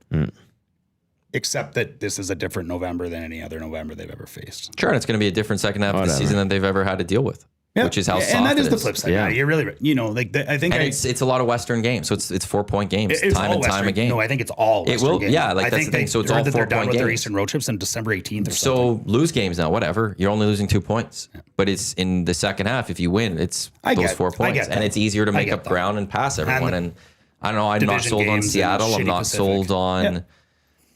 except that this is a different November than any other November they've ever faced. Sure, and it's going to be a different second half of the Whatever. season than they've ever had to deal with, which is how soft and that is it the flip side. Yeah. Yeah, you're really, I think And it's a lot of Western games, so it's 4-point games, it's time all and time Western. again. No, I think it's all Western will- games. yeah, like, I that's think the thing. So it's heard all that they're done 4-point with their games. Eastern road trips on December 18th or something. So lose games now, whatever. You're only losing 2 points, but it's in the second half. If you win, it's I those get- 4 I points, get and that. it's easier to I make get up that. ground and pass everyone. the And I don't know. I'm not division sold on games and Seattle. I'm shitty not Pacific. sold on. Yeah.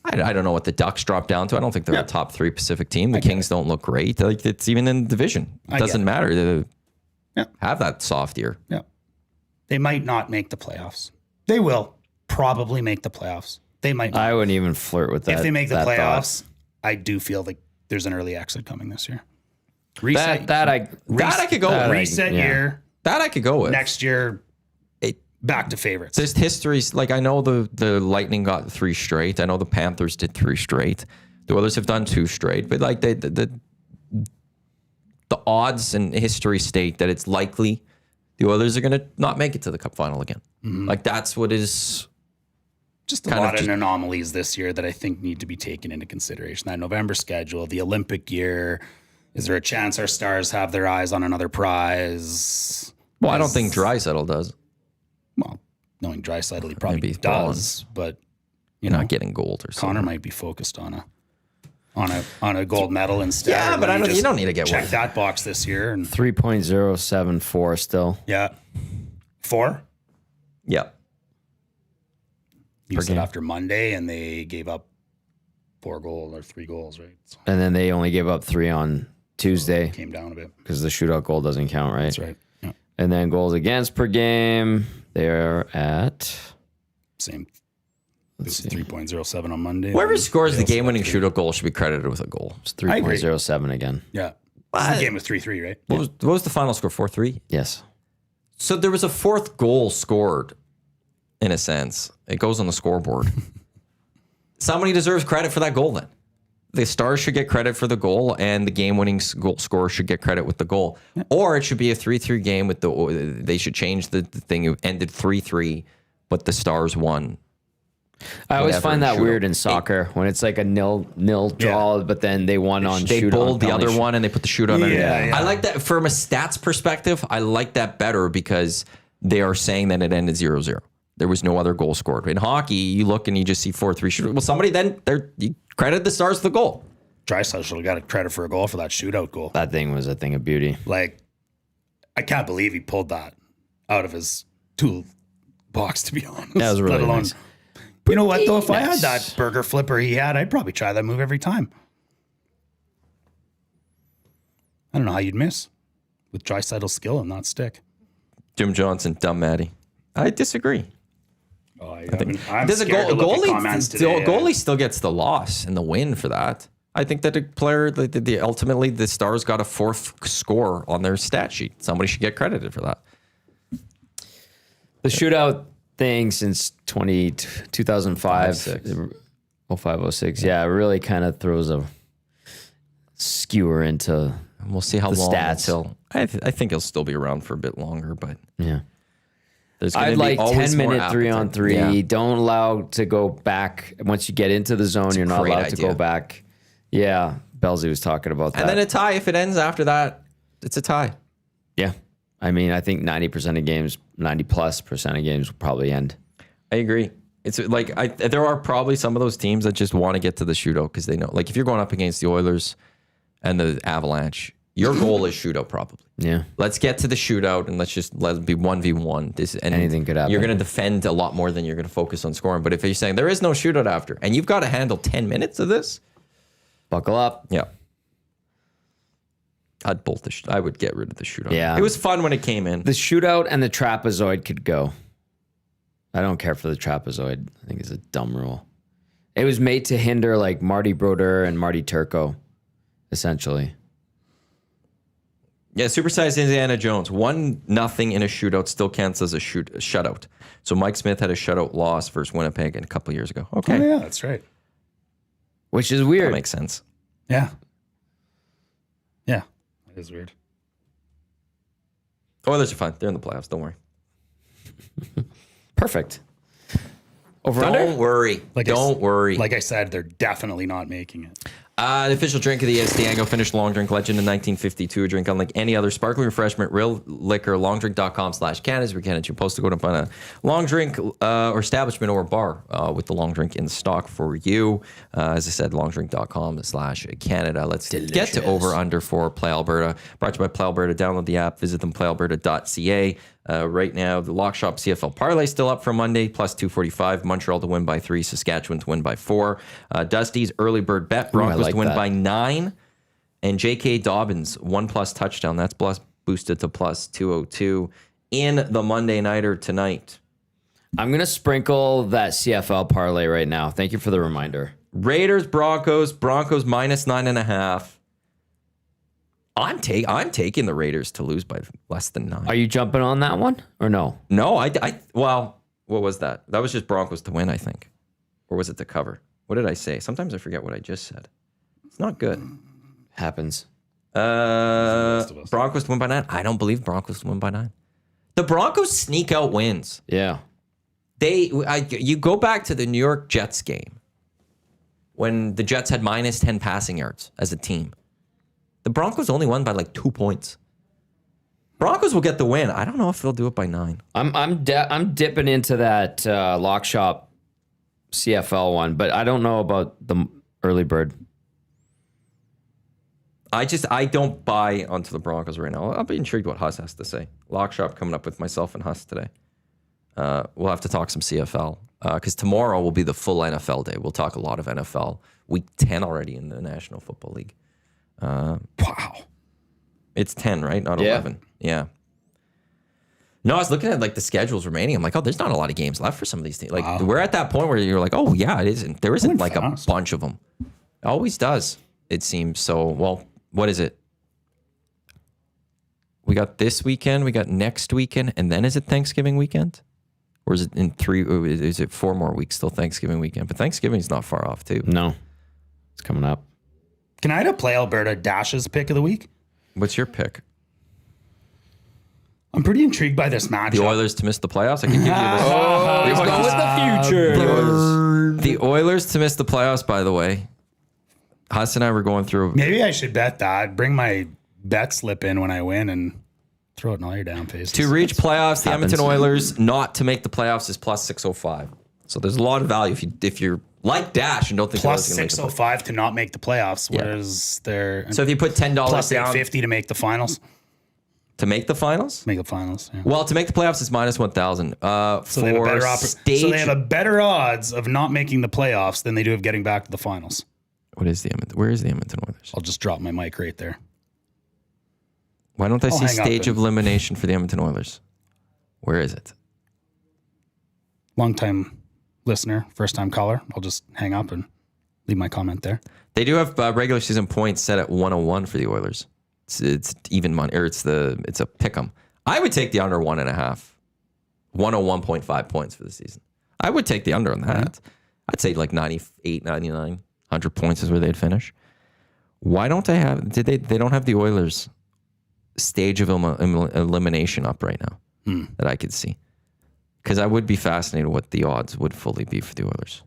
I don't know what the Ducks dropped down to. I don't think they're Yeah. a top 3 Pacific team. The Kings don't look great. Like, it's even in the division. It I doesn't get it. matter. They Yeah. have that soft year. Yeah. They might not make the playoffs. They will probably make the playoffs. They might not. I wouldn't even flirt with that. If they make the that thought. playoffs, I do feel like there's an early exit coming this year. Reset, That I could go with. reset yeah. year. That I could go with. Next year, It- back to favorites. There's histories. Like, I know the Lightning got 3 straight. I know the Panthers did 3 straight. The Oilers have done 2 straight. But like the odds and history state that it's likely the Oilers are going to not make it to the Cup final again. Like, that's what is. Just a kind of lot of just- anomalies this year that I think need to be taken into consideration. That November schedule, the Olympic year. Is there a chance our Stars have their eyes on another prize? Well, I don't think Draisaitl does. Well, knowing Draisaitl, he probably Maybe does, but you You're know, not getting gold or something. Connor might be focused on a gold medal instead. Yeah, And but then you don't need to get check one. that box this year. And 3.074 still. yeah, 4. Yeah. You said game. after Monday, and they gave up 4 goals or 3 goals, right? So And then they only gave up 3 on Tuesday came down a bit. because the shootout goal doesn't count, right? That's right. Yeah. And then goals against per game, they're at Same. This is 3.07 on Monday. Whoever and scores they the also game-winning got 3. shootout goal should be credited with a goal. it's I agree. 3.07 again. Yeah. The game was 3-3, right? What was the final score? 4-3? Yes. So there was a 4th goal scored, in a sense. It goes on the scoreboard. Somebody deserves credit for that goal then. The Stars should get credit for the goal, and the game-winning goal scorer should get credit with the goal. Or it should be a 3-3 game with they should change the thing. It ended 3-3, but the Stars won. I always Whatever, find that shootout. weird in soccer when it's like a nil draw, but then they won on They shootout. pulled the penalty other shoot. one and they put the shootout underneath. Yeah. I like that from a stats perspective. I like that better because they are saying that it ended 0-0. There was no other goal scored. In hockey, you look and you just see 4-3 shootout. Well, somebody then you credit the Stars for the goal. Draisaitl should have got a credit for a goal for that shootout goal. That thing was a thing of beauty. Like, I can't believe he pulled that out of his tool box, to be honest. That was really nice. You know what, though? If I had Nice. that burger flipper he had, I'd probably try that move every time. I don't know how you'd miss with Draisaitl's skill and not stick. Jim Johnson, dumb Matty. I disagree. Oh, I'm There's a scared to look at comments today. goalie still gets the loss and the win for that. I think that a player, ultimately, the Stars got a 4th score on their stat sheet. Somebody should get credited for that. The shootout thing since 2005, 0506, yeah, it really kind of throws a skewer into, And we'll see how The long stats. until. I think he'll still be around for a bit longer, but yeah. there's going I'd to be like always 10 more minute 3-on-3. appetite. Yeah. Don't allow to go back. Once you get into the zone, you're not great allowed to idea. go back. Yeah, Belzy was talking about that. And then a tie. If it ends after that, it's a tie. Yeah. I mean, I think 90% of games, 90+% of games will probably end. I agree. It's like there are probably some of those teams that just want to get to the shootout because they know. Like if you're going up against the Oilers and the Avalanche, your goal is shootout probably. Yeah. Let's get to the shootout and let it be 1v1. Anything could happen. You're going to defend a lot more than you're going to focus on scoring. But if you're saying there is no shootout after, and you've got to handle 10 minutes of this, Buckle up. yeah. I'd bolt I would get rid of the shootout. Yeah. It was fun when it came in. The shootout and the trapezoid could go. I don't care for the trapezoid. I think it's a dumb rule. It was made to hinder like Marty Brodeur and Marty Turco, essentially. Yeah, supersized Indiana Jones. 1-0 in a shootout still counts as a shutout. So Mike Smith had a shutout loss versus Winnipeg a couple of years ago. Okay. Oh, yeah, that's right. Which is That weird. makes sense. Yeah. Yeah. That is weird. Oilers are fine. They're in the playoffs. Don't worry. Perfect. Over Don't under? worry. Don't worry. Like I said, they're definitely not making it. The official drink of the EST Hangout, finished long drink legend in 1952. A drink unlike any other sparkling refreshment, real liquor, longdrink.com/Canada. We can't you post to go to find a long drink or establishment or bar with the long drink in stock for you. As I said, longdrink.com/Canada. Let's get to over under for Play Alberta. Brought to you by Play Alberta. Download the app, visit them, playalberta.ca. Right now, the Lock Shop CFL parlay still up for Monday, plus 245. Montreal to win by 3, Saskatchewan to win by 4. Dusty's early bird bet, Broncos to win by 9. And J.K. Dobbins, 1+ touchdown. That's boosted to plus 202 in the Monday Nighter tonight. I'm going to sprinkle that CFL parlay right now. Thank you for the reminder. Raiders, Broncos minus 9.5. I'm taking the Raiders to lose by less than 9. Are you jumping on that one or no? No, well, what was that? That was just Broncos to win, I think. Or was it to cover? What did I say? Sometimes I forget what I just said. It's not good. Happens. Broncos to win by 9? I don't believe Broncos to win by 9. The Broncos sneak out wins. Yeah. You go back to the New York Jets game when the Jets had minus 10 passing yards as a team. The Broncos only won by like 2 points. Broncos will get the win. I don't know if they'll do it by 9. I'm dipping into that Lock Shop CFL one, but I don't know about the early bird. I don't buy onto the Broncos right now. I'll be intrigued what Huss has to say. Lock Shop coming up with myself and Huss today. We'll have to talk some CFL because tomorrow will be the full NFL day. We'll talk a lot of NFL. Week 10 already in the National Football League. Wow. It's 10, right? Not 11. Yeah. No, I was looking at like the schedules remaining. I'm like, oh, there's not a lot of games left for some of these teams. Like we're at that point where you're like, oh yeah, it isn't. There isn't like a bunch of them. It always does. It seems so. Well, what is it? We got this weekend. We got next weekend, and then is it Thanksgiving weekend, or is it in 3? Or is it 4 more weeks till Thanksgiving weekend? But Thanksgiving's not far off too. No, it's coming up. Can I have a Play Alberta Dash's pick of the week? What's your pick? I'm pretty intrigued by this matchup. The Oilers to miss the playoffs. I can give you this. He's going with the future. The Oilers to miss the playoffs. By the way, Huss and I were going through. Maybe I should bet that. Bring my bet slip in when I win and throw it in all your down faces. To reach playoffs, the Edmonton Oilers not to make the playoffs is plus 605. So there's a lot of value if you're like Dash and don't think plus 605 to not make the playoffs. Whereas they're so if you put $10 plus down, 850 to make the finals. To make the finals? Make the finals. Yeah. Well, to make the playoffs is minus 1,000. So they have a better odds of not making the playoffs than they do of getting back to the finals. What is the Edmonton? Where is the Edmonton Oilers? I'll just drop my mic right there. Why don't I see stage of elimination for the Edmonton Oilers? Where is it? Long time listener, first time caller. I'll just hang up and leave my comment there. They do have regular season points set at 101 for the Oilers. It's even money, or it's a pick 'em. I would take the under 1.5, 101.5 points for the season. I would take the under on that. Mm-hmm. I'd say like 98, 99, 100 points is where they'd finish. Why don't they have? They don't have the Oilers stage of elimination up right now that I could see, because I would be fascinated what the odds would fully be for the Oilers.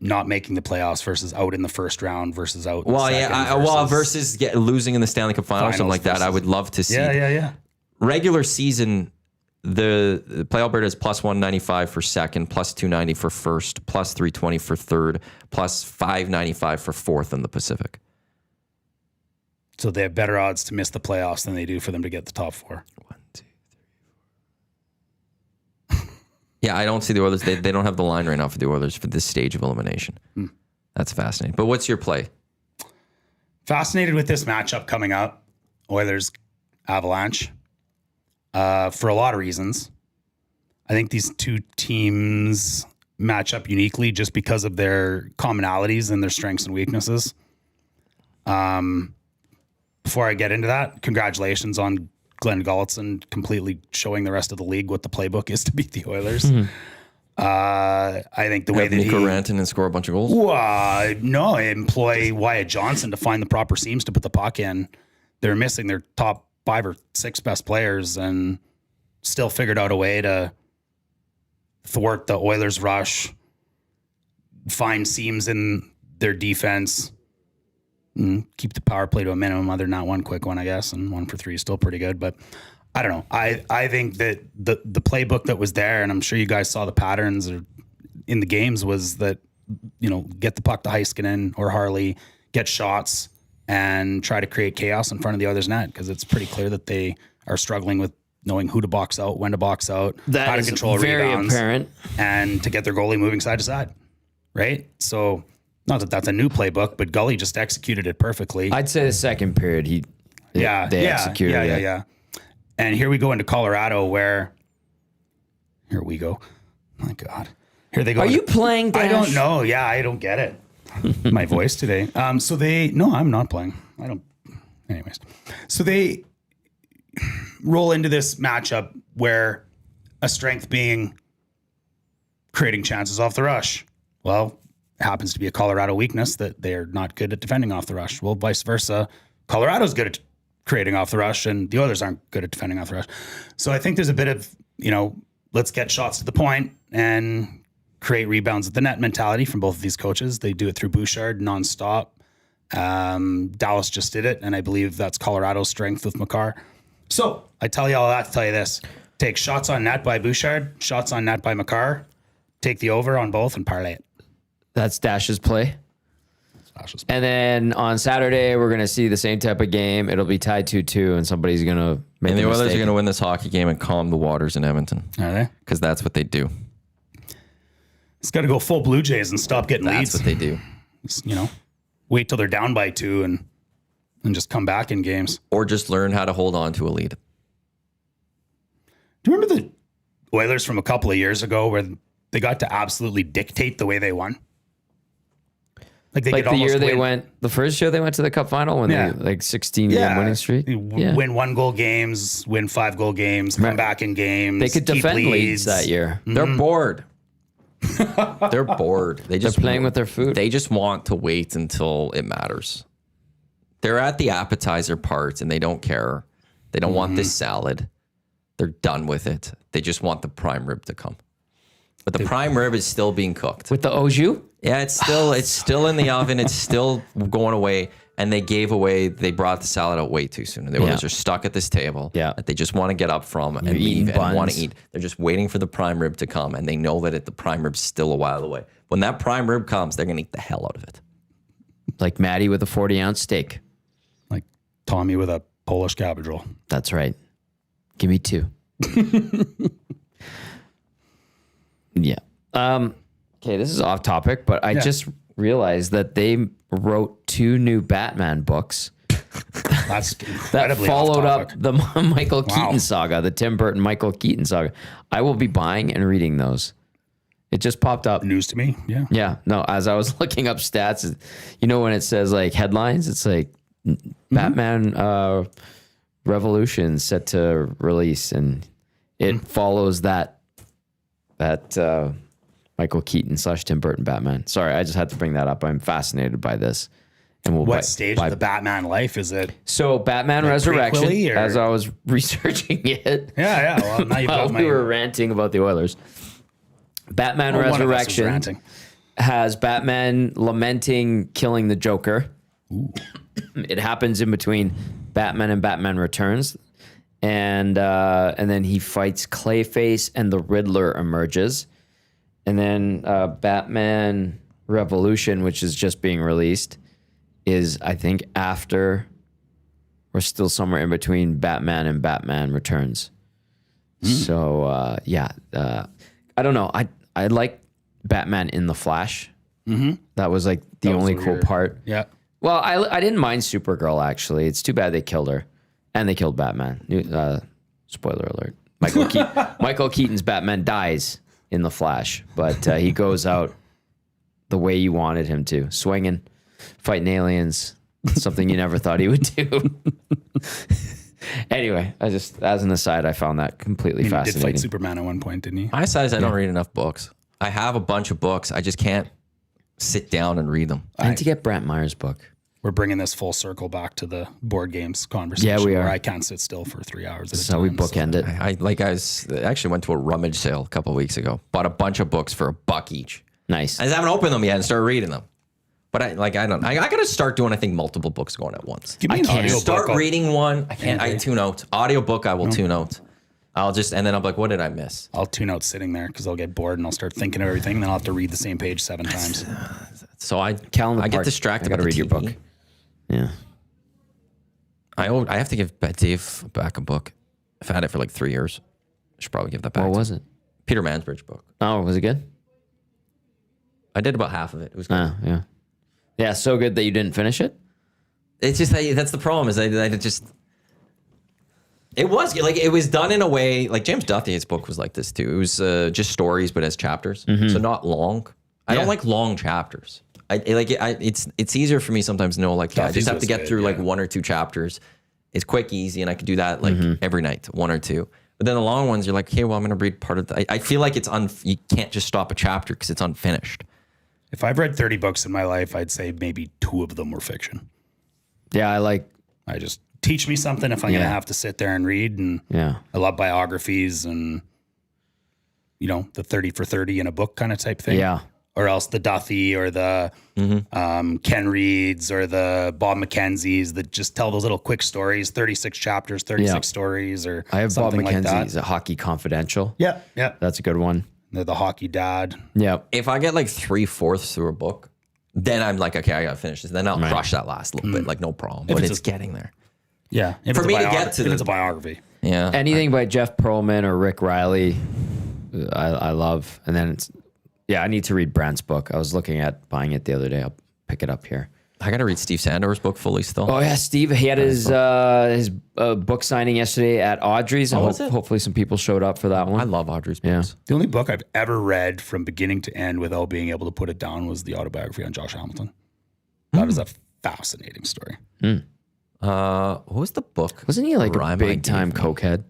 Not making the playoffs versus out in the first round versus out. Well, versus losing in the Stanley Cup final or something like that. I would love to see. Yeah. Regular season, the Play Alberta is plus 195 for second, plus 290 for first, plus 320 for third, plus 595 for fourth in the Pacific. So they have better odds to miss the playoffs than they do for them to get the top 4. 1, 2, 3, 4. Yeah, I don't see the Oilers. They don't have the line right now for the Oilers for this stage of elimination. That's fascinating. But what's your play? Fascinated with this matchup coming up. Oilers Avalanche. For a lot of reasons. I think these two teams match up uniquely just because of their commonalities and their strengths and weaknesses. Before I get into that, congratulations on Glenn Gulletson completely showing the rest of the league what the playbook is to beat the Oilers. I think the way that Mikko Rantanen and score a bunch of goals. No, employ Wyatt Johnson to find the proper seams to put the puck in. They're missing their top 5 or 6 best players and still figured out a way to thwart the Oilers rush, find seams in their defense. Keep the power play to a minimum, other than that one quick one, I guess, and 1 for 3 is still pretty good. But I don't know. I think that the playbook that was there, and I'm sure you guys saw the patterns in the games, was that, get the puck to Heiskanen or Harley, get shots, and try to create chaos in front of the other's net, because it's pretty clear that they are struggling with knowing who to box out, when to box out, how to control very rebounds, apparent, and to get their goalie moving side to side, right? So not that that's a new playbook, but Gully just executed it perfectly. I'd say the second period they executed it. Yeah. And here we go into Colorado, where here we go. My God, here they go. Are you playing Dash? I don't know. Yeah, I don't get it. My voice today. No, I'm not playing. I don't. Anyways, so they roll into this matchup where a strength being creating chances off the rush. Well, it happens to be a Colorado weakness that they're not good at defending off the rush. Well, vice versa. Colorado's good at creating off the rush, and the others aren't good at defending off the rush. So I think there's a bit of, let's get shots to the point and create rebounds at the net mentality from both of these coaches. They do it through Bouchard nonstop. Dallas just did it, and I believe that's Colorado's strength with Makar. So I tell you all that to tell you this. Take shots on net by Bouchard, shots on net by Makar, take the over on both, and parlay it. That's Dash's play. And then on Saturday, we're going to see the same type of game. It'll be tied 2-2, and somebody's going to make a And the Oilers are mistake. going to win this hockey game and calm the waters in Edmonton. Are they? Because that's what they do. It's got to go full Blue Jays and stop getting That's leads. what they do. Wait till they're down by 2 and just come back in games. Or just learn how to hold on to a lead. Do you remember the Oilers from a couple of years ago where they got to absolutely dictate the way they won? Like the could year almost they win. went, the first year they went to the Cup final when they 16 game winning streak. Win 1-goal games, win 5-goal games, come back in games. They could keep defend leads that year. They're bored. They're bored. They're playing with their food. They just want to wait until it matters. They're at the appetizer part and they don't care. They don't want this salad. They're done with it. They just want the prime rib to come. But the prime rib is still being cooked. With the au jus? Yeah, it's still in the oven. It's still going away. And they brought the salad out way too soon. And the Oilers are stuck at this table that they just want to get up from and leave and want to eat. They're just waiting for the prime rib to come. And they know that the prime rib's still a while away. When that prime rib comes, they're going to eat the hell out of it. Like Maddie with a 40-ounce steak. Like Tommy with a Polish cabbage roll. That's right. Give me 2. Yeah. Okay, this is off topic, but I just realized that they wrote 2 new Batman books That's that incredibly followed up off-topic. the Michael Keaton saga, the Tim Burton Michael Keaton saga. I will be buying and reading those. It just popped up. News to me. Yeah. Yeah, no, as I was looking up stats, when it says like headlines, it's like Batman Revolution set to release, and it follows that Michael Keaton / Tim Burton Batman. Sorry, I just had to bring that up. I'm fascinated by this. And What stage of the Batman life is it? So Batman Resurrection, prequel-y, or- as I was researching it. Yeah. Well, now you've got we were ranting about the Oilers. Batman one of us was Resurrection ranting. has Batman lamenting killing the Joker. It happens in between Batman and Batman Returns. And then he fights Clayface and the Riddler emerges. And then Batman Revolution, which is just being released, is, I think, after or still somewhere in between Batman and Batman Returns. So, I don't know. I like Batman in the Flash. That was like the only cool part. Yeah. Well, I didn't mind Supergirl, actually. It's too bad they killed her. And they killed Batman. Spoiler alert. Michael Keaton's Batman dies in The Flash, but he goes out the way you wanted him to, swinging, fighting aliens, something you never thought he would do. Anyway, as an aside, I found that completely He did fascinating. fight Superman at one point, didn't he? My size, I don't read enough books. I have a bunch of books. I just can't sit down and read them. I need to get Brant Meyer's book. We're bringing this full circle back to the board games conversation. Yeah, we are. Where I can't sit still for 3 hours. This is how we bookend it. I actually went to a rummage sale a couple of weeks ago. Bought a bunch of books for $1 each. Nice. I just haven't opened them yet and started reading them. But I gotta start doing, I think, multiple books going at once. Give me I an can't audiobook. Start I'll- reading one. I can't. I tune out. Audiobook, I will tune out. And then I'm like, what did I miss? I'll tune out sitting there because I'll get bored and I'll start thinking of everything. And then I'll have to read the same page 7 times. So I Calendar get Park. distracted. I gotta by read the your TV. book. Yeah. I have to give Dave back a book. I've had it for like 3 years. I should probably give that back. What to was him. it? Peter Mansbridge book. Oh, was it good? I did about half of it. It was good. Oh, yeah. Yeah, so good that you didn't finish it? It's just that's the problem. Is I just. It was like it was done in a way like James Duthie's book was like this too. It was just stories, but as chapters, so not long. I don't like long chapters. It's easier for me sometimes to know like I Duthie's just have was to get good, through like yeah. 1 or 2 chapters. It's quick, easy, and I could do that like every night, 1 or 2. But then the long ones, you're like, okay, well, I'm gonna read part of the. I feel like you can't just stop a chapter because it's unfinished. If I've read 30 books in my life, I'd say maybe 2 of them were fiction. Yeah, I just teach me something if I'm going to have to sit there and read. And I love biographies and, the 30 for 30 in a book kind of type thing. Yeah. Or else the Duthie or the Ken Reeds or the Bob McKenzie's that just tell those little quick stories, 36 chapters, 36 stories or I have Bob something like that. McKenzie's A Hockey Confidential. Yeah, yeah. That's a good one. They're the hockey dad. Yeah. If I get like 3/4 through a book, then I'm like, okay, I gotta finish this. Then I'll crush that last little bit, like no problem. But it's getting there. Yeah. If For it's a me to biogra- get to if it's a biography. Yeah. Anything by Jeff Pearlman or Rick Riley, I love. And then I need to read Brandt's book. I was looking at buying it the other day. I'll pick it up here. I gotta read Steve Sandor's book fully still. Oh yeah, Steve. He had his book signing yesterday at Audrey's. And was it? hopefully some people showed up for that one. I love Audrey's books. The only book I've ever read from beginning to end without being able to put it down was the autobiography on Josh Hamilton. That is a fascinating story. What was the book? Wasn't he like a Rhyme big I time gave me? cokehead?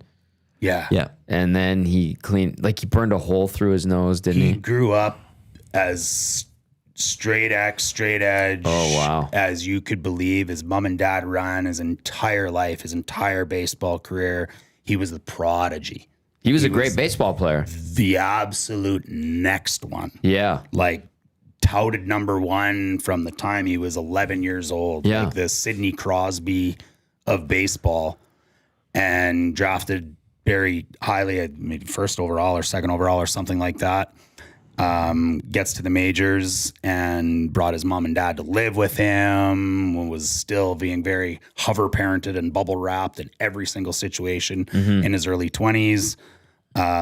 Yeah. Yeah. And then he burned a hole through his nose, didn't He he? grew up as straight edge Oh, wow. as you could believe. His mom and dad ran his entire life, his entire baseball career. He was the prodigy. He was a great baseball player. The absolute next one. Yeah. Like touted number 1 from the time he was 11 years old. Yeah. Like the Sidney Crosby of baseball, and drafted very highly, maybe first overall or second overall or something like that. Gets to the majors and brought his mom and dad to live with him, was still being very hover parented and bubble wrapped in every single situation in his early 20s.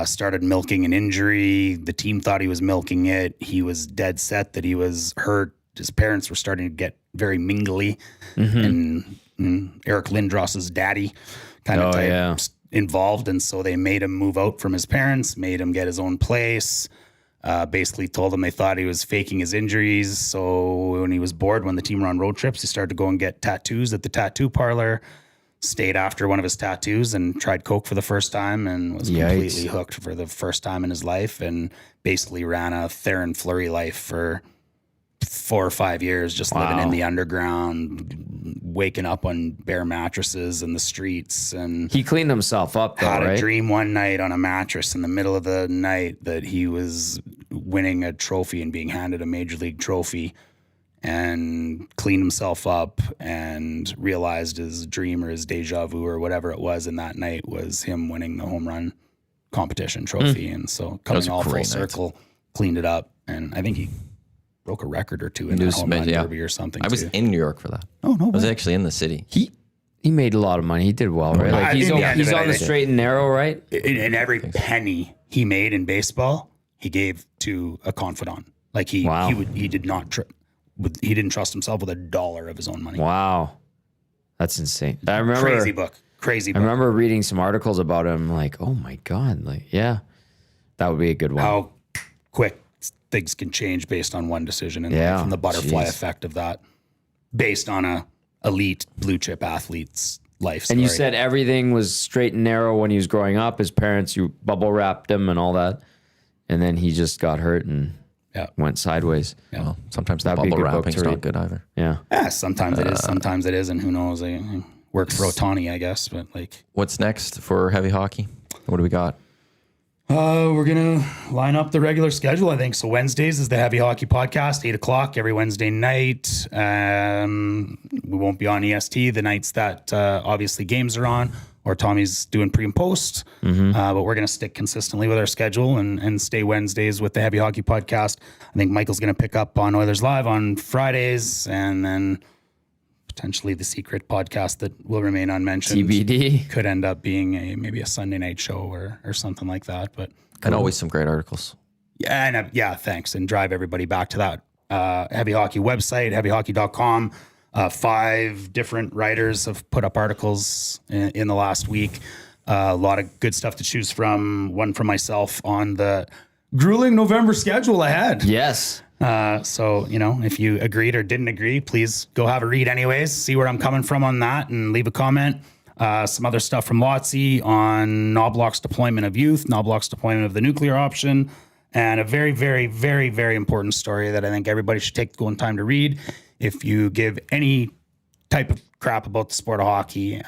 Started milking an injury. The team thought he was milking it. He was dead set that he was hurt. His parents were starting to get very mingly, and Eric Lindros's daddy kind of involved. And so they made him move out from his parents, made him get his own place. Basically told him they thought he was faking his injuries. So when he was bored, when the team were on road trips, he started to go and get tattoos at the tattoo parlor. Stayed after one of his tattoos and tried coke for the first time and was completely hooked for the first time in his life, and basically ran a Theron Fleury life for 4 or 5 years, just living in the underground, waking up on bare mattresses in the streets. And He cleaned himself up, though, had right? a dream one night on a mattress in the middle of the night that he was winning a trophy and being handed a major league trophy, and cleaned himself up and realized his dream or his deja vu or whatever it was in that night was him winning the home run competition trophy. And so coming all full circle, cleaned it up. And I think he broke a record or 2 in the home run derby or something. I was in New York for that. Oh, no I was way. actually in the city. He made a lot of money. He did well, right? Like he's on the straight and narrow, right? And every penny he made in baseball, he gave to a confidant. Like he didn't trust himself with $1 of his own money. Wow. That's insane. I remember Crazy book. I remember reading some articles about him, like, oh my God. Like, yeah. That would be a good one. How quick things can change based on one decision in life, and the butterfly effect of that based on a elite blue chip athlete's life story. And you said everything was straight and narrow when he was growing up. His parents, you bubble wrapped him and all that. And then he just got hurt and went sideways. Yeah. Well, sometimes the That'd be a bubble good book wrapping's to not read. good either. Yeah. Yeah, sometimes it is, sometimes it isn't. Who knows? It worked for Otani, I guess. But like, What's next for heavy hockey? What do we got? We're going to line up the regular schedule, I think. So Wednesdays is the Heavy Hockey Podcast, 8 o'clock every Wednesday night. We won't be on EST the nights that obviously games are on, or Tommy's doing pre and post. But we're going to stick consistently with our schedule and stay Wednesdays with the Heavy Hockey Podcast. I think Michael's going to pick up on Oilers Live on Fridays, and then potentially the secret podcast that will remain unmentioned. TBD. Could end up being maybe a Sunday night show or something like that. But And always some great articles. yeah, thanks. And drive everybody back to that Heavy Hockey website, heavyhockey.com. 5 different writers have put up articles in the last week. A lot of good stuff to choose from. One from myself on the grueling November schedule ahead. Yes. So, if you agreed or didn't agree, please go have a read anyways, see where I'm coming from on that and leave a comment. Some other stuff from Lotsy on Knobloch's deployment of youth, Knobloch's deployment of the nuclear option, and a very, very, very, very important story that I think everybody should take the time to read. If you give any type of crap about the sport of hockey,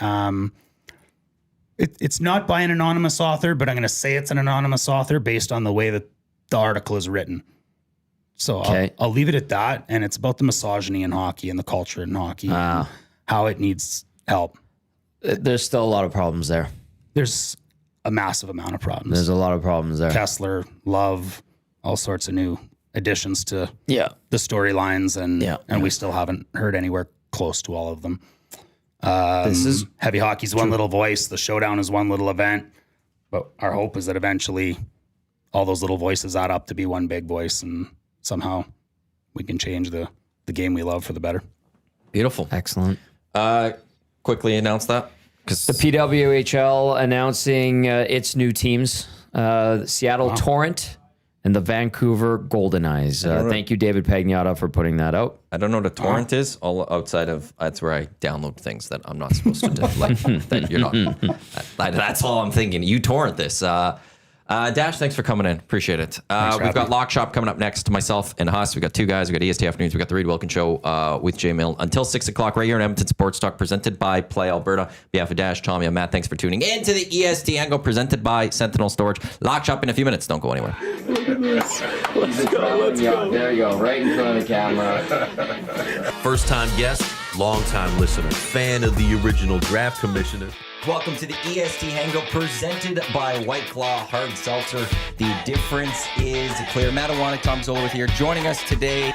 it's not by an anonymous author, but I'm going to say it's an anonymous author based on the way that the article is written. So Okay. I'll leave it at that. And it's about the misogyny in hockey and the culture in hockey, and how it needs help. There's still a lot of problems there. There's a massive amount of problems. There's a lot of problems there. Kessler, Love, all sorts of new additions to Yeah. the storylines, Yeah. and we still haven't heard anywhere close to all of them. This is Heavy hockey's one little voice. The showdown is one little event. But our hope is that eventually all those little voices add up to be one big voice, and somehow we can change the game we love for the better. Beautiful. excellent. Quickly announce that. The PWHL announcing its new teams, Seattle Torrent and the Vancouver Golden Eyes. Thank you, David Pagnotta, for putting that out. I don't know what a torrent is. All outside of that's where I download things that I'm not supposed to do. Like that you're not. That's all I'm thinking. You torrent this. Dash, thanks for coming in. Appreciate it. We've got Lock Shop coming up next. Myself and Huss. We got 2 guys. We got EST Afternoons. We got the Reed Wilkins Show with Jay Mill until 6 o'clock right here in Edmonton Sports Talk, presented by Play Alberta. On behalf of Dash, Tommy, and Matt, thanks for tuning in to the EST Hangout presented by Sentinel Storage. Lock Shop in a few minutes. Don't go anywhere. Let's go. There you go, right in front of the camera. First-time guest, long-time listener, fan of the original draft commissioner. Welcome to the EST Hangout presented by White Claw Hard Seltzer. The difference is clear. Matt Iwanyk, Tom Zola with here, joining us today.